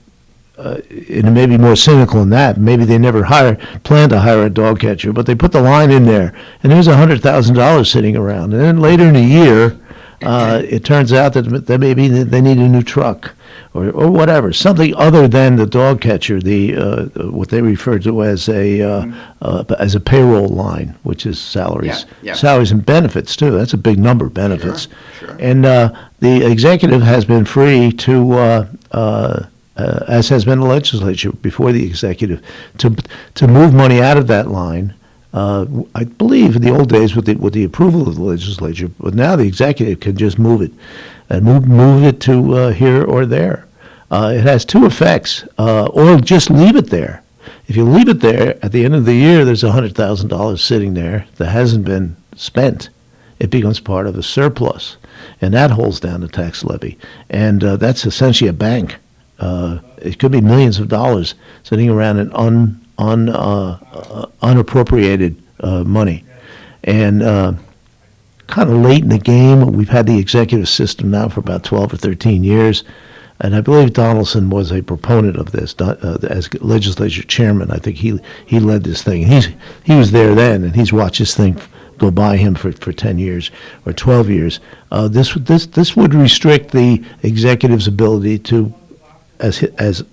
it may be more cynical than that. Maybe they never plan to hire a dog catcher, but they put the line in there, and there's $100,000 sitting around. And then later in the year, it turns out that maybe they need a new truck or whatever, something other than the dog catcher, what they refer to as a payroll line, which is salaries, salaries and benefits too. That's a big number, benefits. Sure. And the executive has been free to, as has been the legislature before the executive, to move money out of that line. I believe in the old days with the approval of the legislature, but now the executive can just move it and move it to here or there. It has two effects, or just leave it there. If you leave it there, at the end of the year, there's $100,000 sitting there that hasn't been spent. It becomes part of a surplus, and that holds down the tax levy. And that's essentially a bank. It could be millions of dollars sitting around in unappropriated money. And kind of late in the game, we've had the executive system now for about 12 or 13 years. And I believe Donaldson was a proponent of this as legislature chairman. I think he led this thing. He was there then, and he's watched this thing go by him for 10 years or 12 years. This would restrict the executive's ability to, as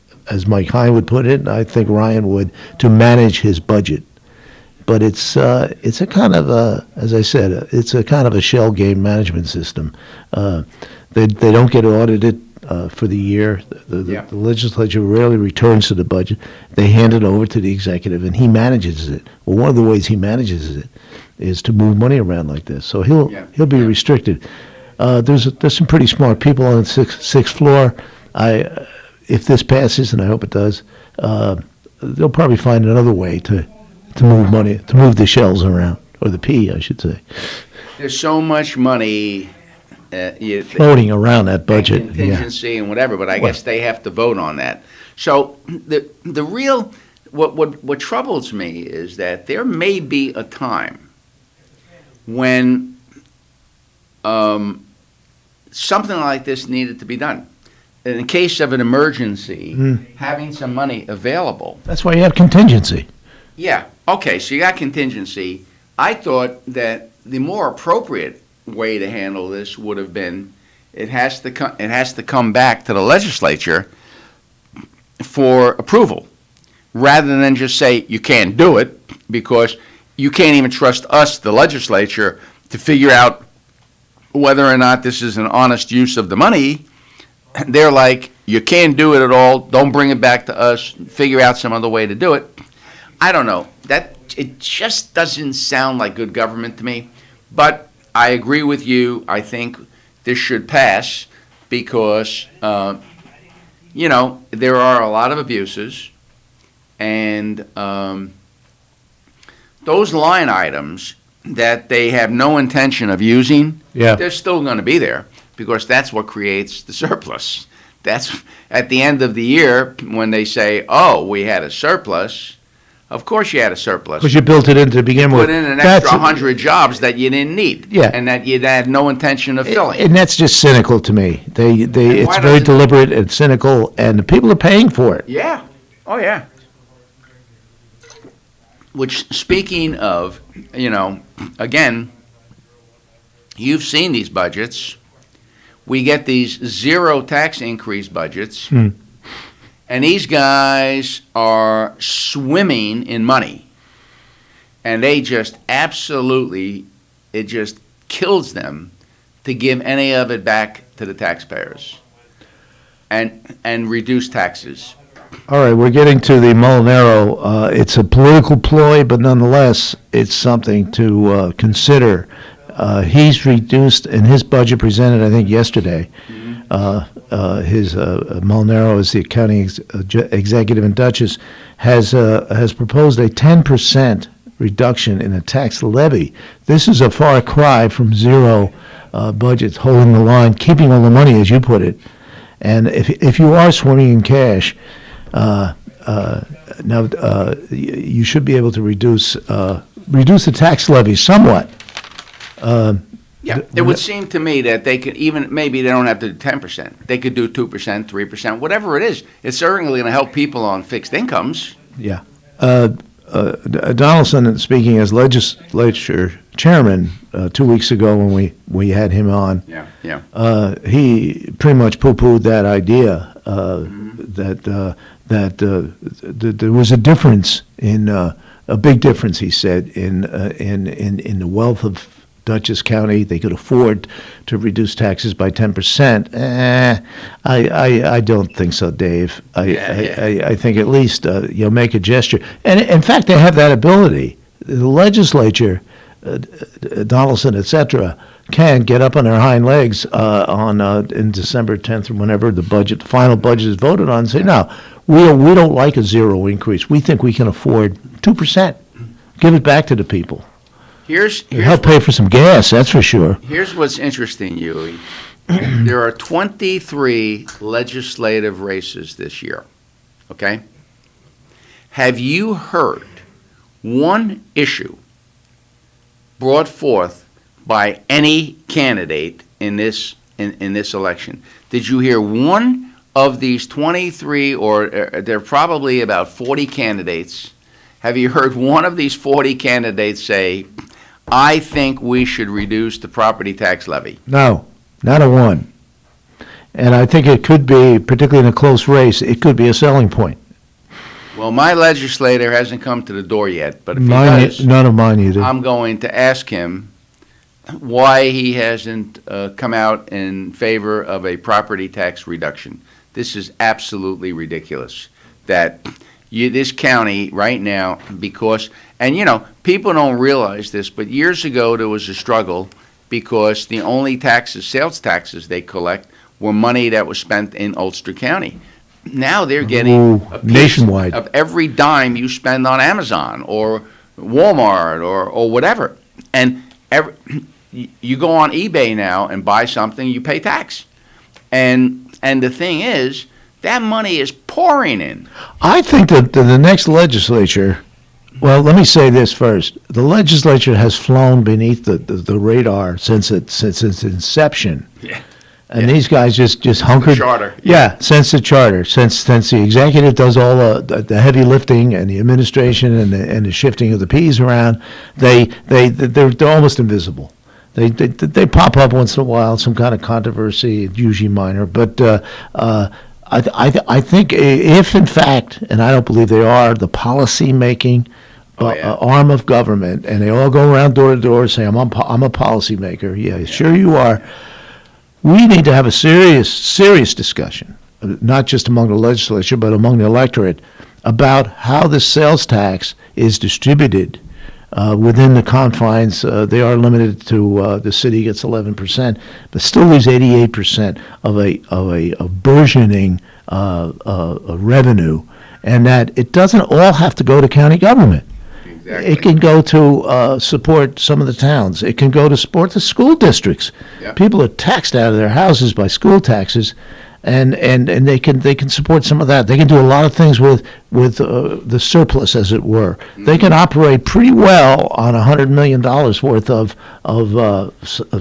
Mike Hine would put it, and I think Ryan would, to manage his budget. But it's a kind of as I said, it's a kind of a shell game management system. They don't get audited for the year. The legislature rarely returns to the budget. They hand it over to the executive, and he manages it. Well, one of the ways he manages it is to move money around like this. So he'll be restricted. There's some pretty smart people on the sixth floor. If this passes, and I hope it does, they'll probably find another way to move money, to move the shells around, or the P, I should say. There's so much money floating around that budget, and contingency and whatever, but I guess they have to vote on that. So the real what troubles me is that there may be a time when something like this needed to be done. In case of an emergency, having some money available. That's why you have contingency. Yeah. Okay. So you got contingency. I thought that the more appropriate way to handle this would have been it has to come back to the legislature for approval, rather than just say you can't do it because you can't even trust us, the legislature, to figure out whether or not this is an honest use of the money. They're like, you can't do it at all. Don't bring it back to us. Figure out some other way to do it. I don't know. It just doesn't sound like good government to me. But I agree with you. I think this should pass because, there are a lot of abuses. And those line items that they have no intention of using, they're still going to be there. Because that's what creates the surplus. That's at the end of the year when they say, "Oh, we had a surplus." Of course, you had a surplus because you built it in to begin with. Put in an extra 100 jobs that you didn't need, and that you had no intention of filling. And that's just cynical to me. It's very deliberate and cynical, and the people are paying for it. Yeah. Oh, yeah. Which, speaking of, again, you've seen these budgets. We get these zero tax increase budgets, and these guys are swimming in money. And they just absolutely, it just kills them to give any of it back to the taxpayers and reduce taxes. All right, we're getting to the Molinaro. It's a political ploy, but nonetheless, it's something to consider. He's reduced in his budget presented, I think, yesterday. Molinaro, as the accounting executive in Dutchess, has proposed a 10% reduction in the tax levy. This is a far cry from zero budgets, holding the line, keeping all the money, as you put it. And if you are swimming in cash, you should be able to reduce the tax levy somewhat. It would seem to me that they could maybe they don't have to do 10%. They could do 2%, 3%, whatever it is. It's certainly going to help people on fixed incomes. Yeah. Donaldson, speaking as legislature chairman 2 weeks ago when we had him on, he pretty much poo-pooed that idea that there was a difference a big difference, he said, in the wealth of Dutchess County. They could afford to reduce taxes by 10%. I don't think so, Dave. I think at least make a gesture. And in fact, they have that ability. The legislature, Donaldson, etc., can get up on their hind legs in December 10th or whenever the final budget is voted on and say, no, We don't like a zero increase. We think we can afford 2%. Give it back to the people. Here's Help pay for some gas, that's for sure. Here's what's interesting, Huey. There are 23 legislative races this year, okay? Have you heard one issue brought forth by any candidate in this election? Did you hear one of these 23, or there are probably about 40 candidates, have you heard one of these 40 candidates say, I think we should reduce the property tax levy? No, not a one. And I think it could be, particularly in a close race, it could be a selling point. Well, my legislator hasn't come to the door yet, but if he Mine, does, none of mine either. I'm going to ask him why he hasn't come out in favor of a property tax reduction. This is absolutely ridiculous that this county right now, because, and people don't realize this, but years ago there was a struggle because the only taxes, sales taxes they collect were money that was spent in Ulster County. Now they're getting a piece nationwide of every dime you spend on Amazon or Walmart or whatever. And you go on eBay now and buy something, you pay tax. And the thing is, that money is pouring in. I think that the next legislature, well, let me say this first. The legislature has flown beneath the radar since its inception. Yeah. And these guys just hunkered. The charter. Yeah, since the charter, since the executive does all the heavy lifting and the administration and the shifting of the peas around, they're almost invisible. They pop up once in a while, some kind of controversy, usually minor, but I think if in fact, and I don't believe they are, the policy making arm of government, and they all go around door to door saying, I'm a policy maker. Yeah, sure you are. We need to have a serious discussion, not just among the legislature, but among the electorate, about how the sales tax is distributed within the confines. They are limited to the city gets 11%, but still leaves 88% of a burgeoning revenue, and that it doesn't all have to go to county government. Exactly. It can go to support some of the towns. It can go to support the school districts. Yep. People are taxed out of their houses by school taxes, and they can support some of that. They can do a lot of things with the surplus, as it were. Mm-hmm. They can operate pretty well on $100 million worth of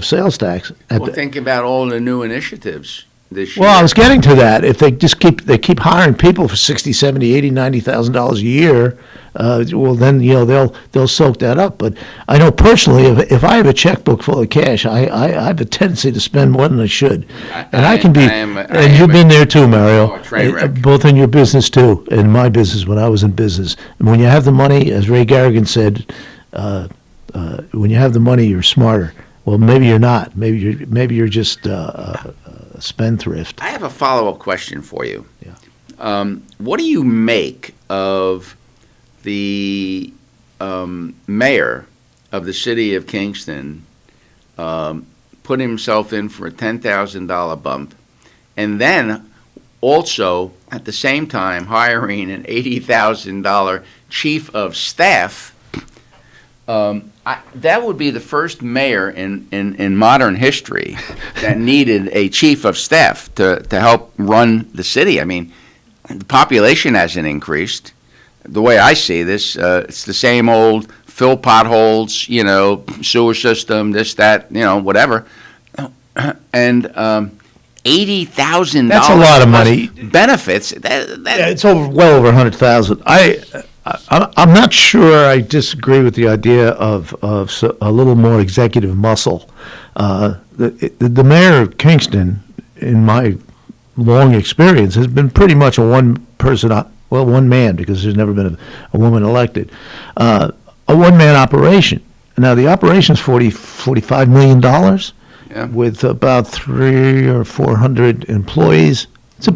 sales tax. Well, think about all the new initiatives this year. Well, I was getting to that. If they just keep hiring people for $60,000, $70,000, $80,000, $90,000 a year, well then they'll soak that up. But I know personally, if I have a checkbook full of cash, I have a tendency to spend more than I should, and I can be. And you've been there too, Mario. Both in your business too, and my business when I was in business. And when you have the money, as Ray Garrigan said, when you have the money, you're smarter. Well, maybe you're not. Maybe you're just a spendthrift. I have a follow-up question for you. Yeah. What do you make of the mayor of the city of Kingston putting himself in for a $10,000 bump, and then also at the same time hiring an $80,000 chief of staff? That would be the first mayor in modern history that needed a chief of staff to help run the city. I mean, the population hasn't increased. The way I see this, it's the same old fill potholes, sewer system, this, that, whatever. And $80,000. That's a lot of money. Benefits. It's well over $100,000. I'm not sure I disagree with the idea of a little more executive muscle. The mayor of Kingston, in my long experience, has been pretty much a one man, because there's never been a woman elected, a one-man operation. Now, the operation's $45 million with about 300 or 400 employees. It's a a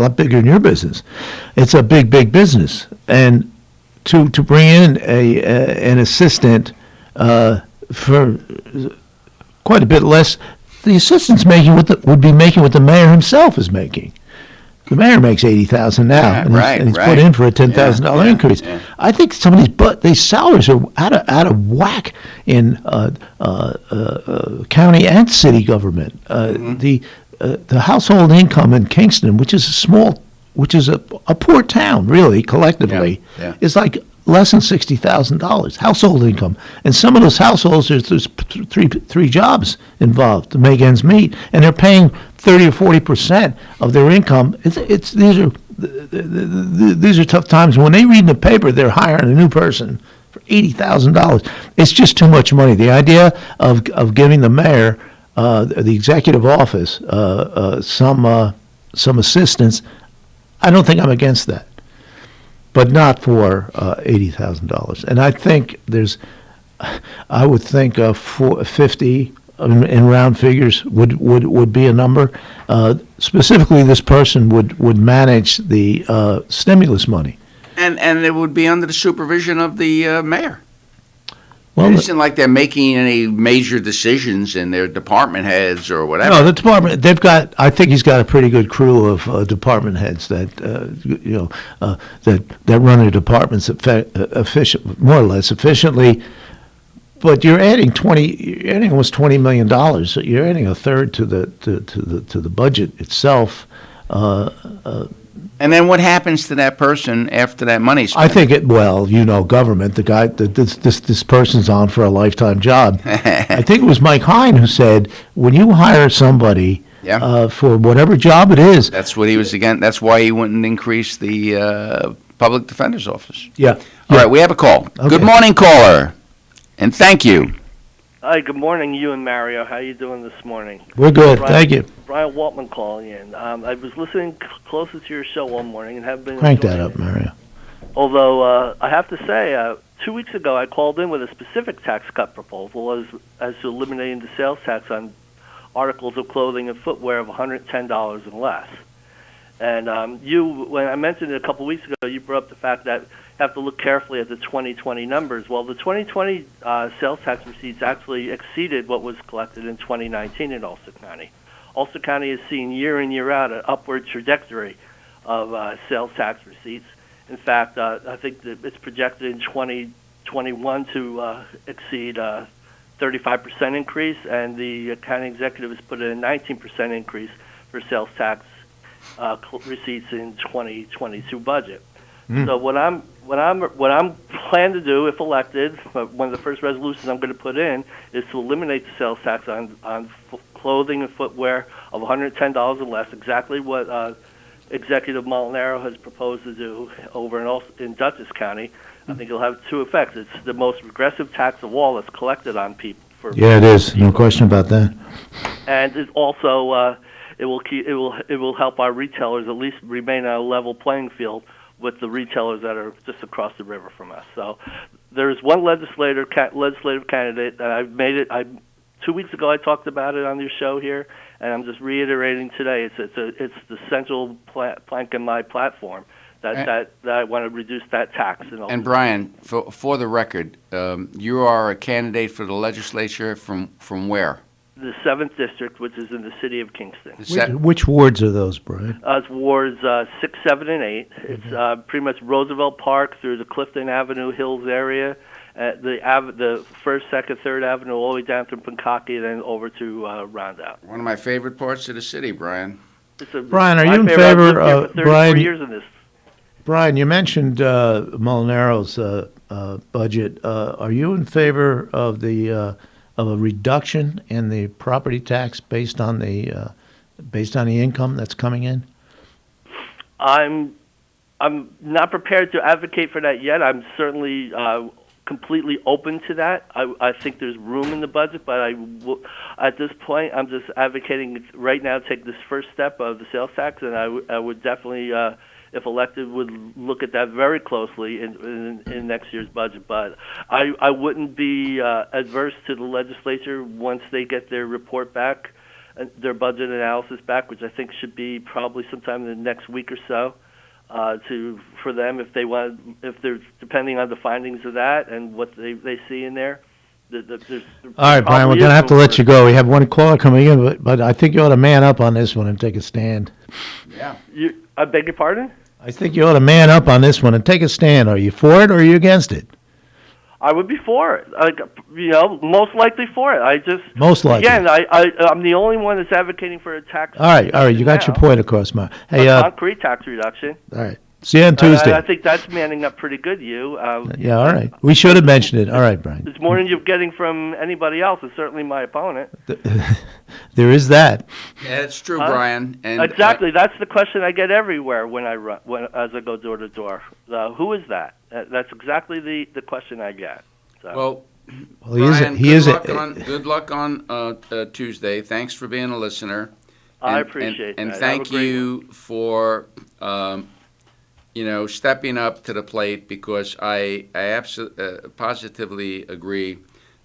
lot bigger than your business. It's a big business. And to bring in an assistant for quite a bit less, the assistant's would be making what the mayor himself is making. The mayor makes $80,000 now, Yeah, and he's put in for a $10,000 increase. Yeah. I think some of these salaries are out of whack in county and city government. The household income in Kingston, which is a poor town, really, collectively, is like less than $60,000 household income. And some of those households, there's three jobs involved to make ends meet, and they're paying 30 or 40% of their income. These are tough times. When they read in the paper they're hiring a new person for $80,000, it's just too much money. The idea of giving the mayor, the executive office, some assistance, I don't think I'm against that, but not for $80,000. And I think I would think 50 in round figures would be a number. Specifically, this person would manage the stimulus money. And it would be under the supervision of the mayor. Well, it isn't like they're making any major decisions in their department heads or whatever. No, the department, I think he's got a pretty good crew of department heads that run their departments more or less efficiently. But you're adding almost $20 million. So you're adding a third to the budget itself. And then what happens to that person after that money's spent? I think government, the guy, this person's on for a lifetime job. I think it was Mike Hine who said, when you hire somebody for whatever job it is. That's what he was against. That's why he wouldn't increase the public defender's office. Yeah. All right, we have a call. Okay. Good morning, caller. And thank you. Hi, good morning, you and Mario. How you doing this morning? We're good, thank you. Brian Waltman calling in. I was listening closer to your show one morning and have been Crank that enjoying up, Mario. Although I have to say, 2 weeks ago I called in with a specific tax cut proposal as to eliminating the sales tax on articles of clothing and footwear of $110 and less. And when I mentioned it a couple weeks ago, you brought up the fact that you have to look carefully at the 2020 numbers. Well, the 2020 sales tax receipts actually exceeded what was collected in 2019 in Ulster County. Ulster County is seeing year in, year out an upward trajectory of sales tax receipts. In fact, I think that it's projected in 2021 to exceed 35% increase, and the county executive has put in a 19% increase for sales tax receipts in 2022 budget. So what I'm planning to do, if elected, one of the first resolutions I'm going to put in is to eliminate the sales tax on clothing and footwear of $110 and less. Exactly what Executive Molinaro has proposed to do over in Dutchess County. I think it'll have two effects. It's the most regressive tax of all that's collected on people. Yeah, it is. No question about that. And it also it will help our retailers at least remain on a level playing field with the retailers that are just across the river from us. So there's one legislative candidate that I've made it. 2 weeks ago I talked about it on your show here, and I'm just reiterating today. It's the central plank in my platform that I want to reduce that tax. And Brian, for the record, you are a candidate for the legislature from where? The 7th District, which is in the city of Kingston. Which wards are those, Brian? It's wards 6, 7, and 8. It's pretty much Roosevelt Park through the Clifton Avenue Hills area, the 1st, 2nd, 3rd Avenue, all the way down through Pankaki, then over to Rondout. One of my favorite parts of the city, Brian. Brian, are you in favor of Brian? Years in this. Brian, you mentioned Molinaro's budget. Are you in favor of of a reduction in the property tax based on the income that's coming in? I'm not prepared to advocate for that yet. I'm certainly completely open to that. I think there's room in the budget, but at this point, I'm just advocating right now to take this first step of the sales tax, and I would definitely, if elected, would look at that very closely in next year's budget. But I wouldn't be adverse to the legislature once they get their report back, their budget analysis back, which I think should be probably sometime in the next week or so. For them, if they're depending on the findings of that and what they see in there. All right, Brian, we're going to have to let you go. We have one caller coming in, but I think you ought to man up on this one and take a stand. Yeah. I beg your pardon? I think you ought to man up on this one and take a stand. Are you for it or are you against it? I would be for it. Most likely for it. Most likely. Again, I'm the only one that's advocating for a tax. All right, you got your point across, Mark. Hey, a concrete tax reduction. All right. See you on Tuesday. I think that's manning up pretty good, you. Yeah, all right. We should have mentioned it. All right, Brian. It's more than you're getting from anybody else. It's certainly my opponent. There is that. Yeah, it's true, Brian. And exactly. That's the question I get everywhere when I run, as I go door to door. Who is that? That's exactly the question I get. So. Brian, good luck on Tuesday. Thanks for being a listener. I appreciate that. And thank you for stepping up to the plate, because I positively agree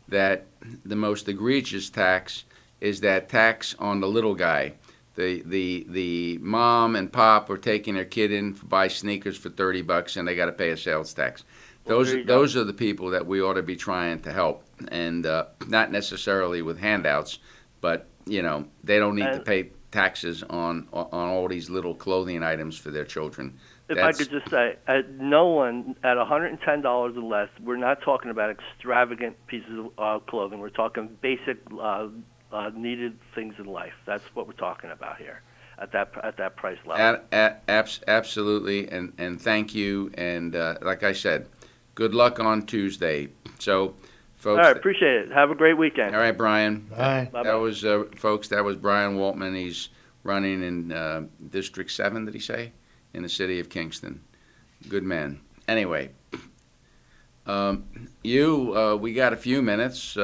that the most egregious tax is that tax on the little guy. The mom and pop are taking their kid in to buy sneakers for $30 and they got to pay a sales tax. Those are the people that we ought to be trying to help, and not necessarily with handouts, but they don't need to pay taxes on all these little clothing items for their children. If I could just say, no one at $110 or less, we're not talking about extravagant pieces of clothing. We're talking basic needed things in life. That's what we're talking about here at that price level. Absolutely, and thank you. And like I said, good luck on Tuesday. So, folks. All right, appreciate it. Have a great weekend. All right, Brian. Bye. That was, folks, that was Brian Waltman. He's running in District 7, did he say? In the city of Kingston. Good man. Anyway, we got a few minutes.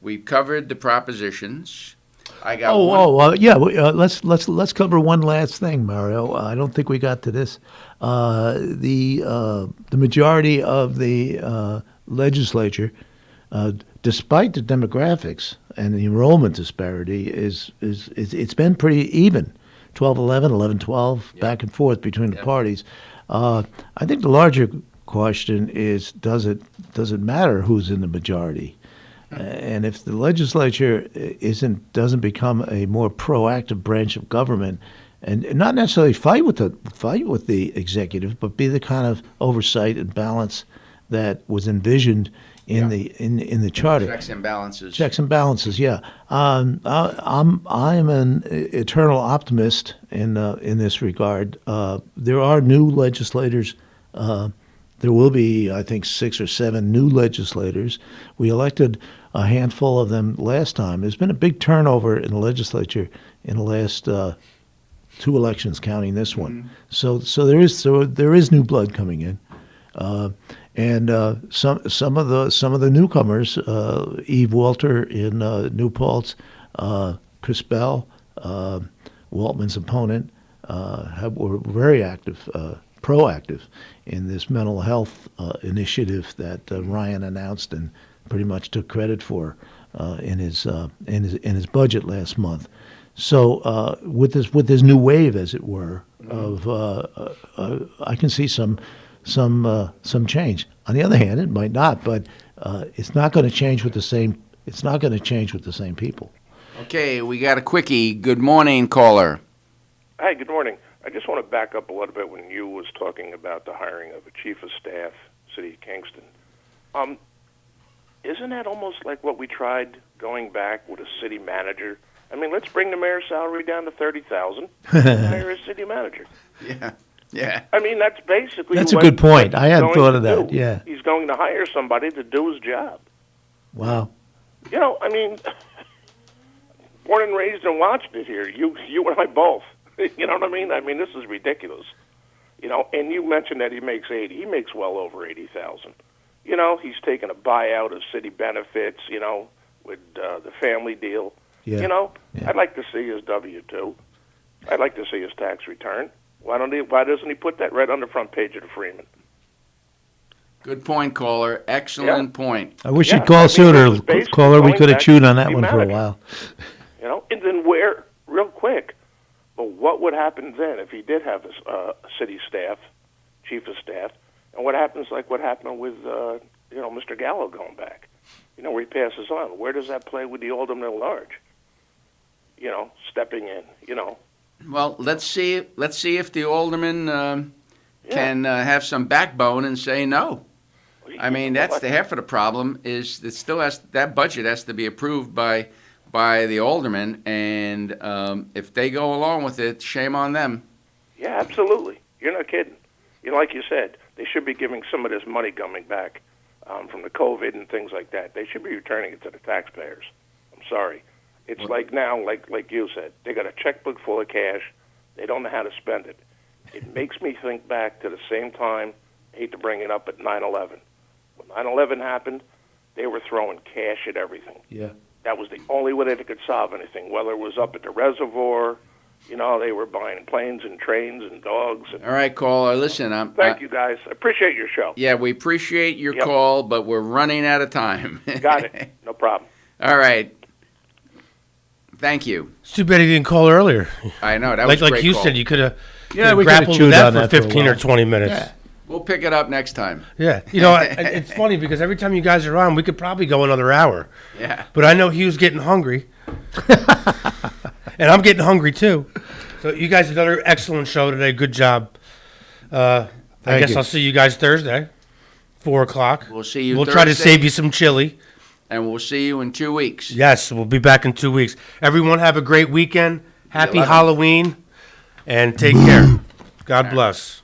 We covered the propositions. I got let's cover one last thing, Mario. I don't think we got to this. The majority of the legislature, despite the demographics and the enrollment disparity, it's been pretty even. 12-11, 11-12, back and forth between the parties. I think the larger question is, does it matter who's in the majority? And if the legislature doesn't become a more proactive branch of government, and not necessarily fight with the executive, but be the kind of oversight and balance that was envisioned in the charter. Checks and balances. Checks and balances, yeah. I'm an eternal optimist in this regard. There are new legislators. There will be, I think, 6 or 7 new legislators. We elected a handful of them last time. There's been a big turnover in the legislature in the last 2 elections, counting this one. Mm-hmm. So there is new blood coming in. And some of the newcomers, Eve Walter in New Paltz, Chris Bell, Waltman's opponent, were very active, proactive in this mental health initiative that Ryan announced and pretty much took credit for in his budget last month. So with this new wave, as it were, of I can see some change. On the other hand, it might not, but it's not going to change with the same. It's not going to change with the same people. Okay, we got a quickie. Good morning, caller. Hi, good morning. I just want to back up a little bit when you was talking about the hiring of a chief of staff, City of Kingston. Isn't that almost like what we tried going back with a city manager? I mean, let's bring the mayor's salary down to $30,000 and hire a city manager. Yeah. I mean, that's basically a good point. I hadn't thought of that. Yeah. He's going to hire somebody to do his job. Wow. I mean, born and raised and watched it here. You and I both. You know what I mean? I mean, this is ridiculous. And you mentioned that he makes 80. He makes well over 80,000. He's taken a buyout of city benefits, with the family deal. Yeah. I'd like to see his W-2. I'd like to see his tax return. Why doesn't he put that right on the front page of the Freeman? Good point, caller. Excellent point. I wish you'd call sooner, caller. We could have chewed on that one for a while. And then real quick, but what would happen then if he did have a city staff, chief of staff, and what happened with Mr. Gallo going back? Where he passes on. Where does that play with the alderman at large? Stepping in, Well, let's see if the aldermen can have some backbone and say no. I mean, that's the half of the problem is it still that budget has to be approved by the aldermen, and if they go along with it, shame on them. Yeah, absolutely. You're not kidding. Like you said, they should be giving some of this money coming back from the COVID and things like that. They should be returning it to the taxpayers. I'm sorry. It's like now, like you said, they got a checkbook full of cash. They don't know how to spend it. It makes me think back to the same time, I hate to bring it up, at 9/11. When 9/11 happened, they were throwing cash at everything. Yeah. That was the only way they could solve anything, whether it was up at the reservoir. They were buying planes and trains and dogs. And all right, caller, listen. Thank you, guys. I appreciate your show. Yeah, we appreciate your call, but we're running out of time. Got it. No problem. All right. Thank you. It's too bad he didn't call earlier. I know. That was a great like you call. said, you could have we grappled with that for 15 or 20 minutes. Yeah. We'll pick it up next time. Yeah. It's funny because every time you guys are on, we could probably go another hour. Yeah. But I know Hugh's getting hungry. And I'm getting hungry too. So you guys did another excellent show today. Good job. I guess I'll see you guys Thursday, 4 o'clock. We'll see you We'll Thursday, try to save you some chili. And we'll see you in 2 weeks. Yes, we'll be back in 2 weeks. Everyone have a great weekend. Happy Halloween. And take care. God bless.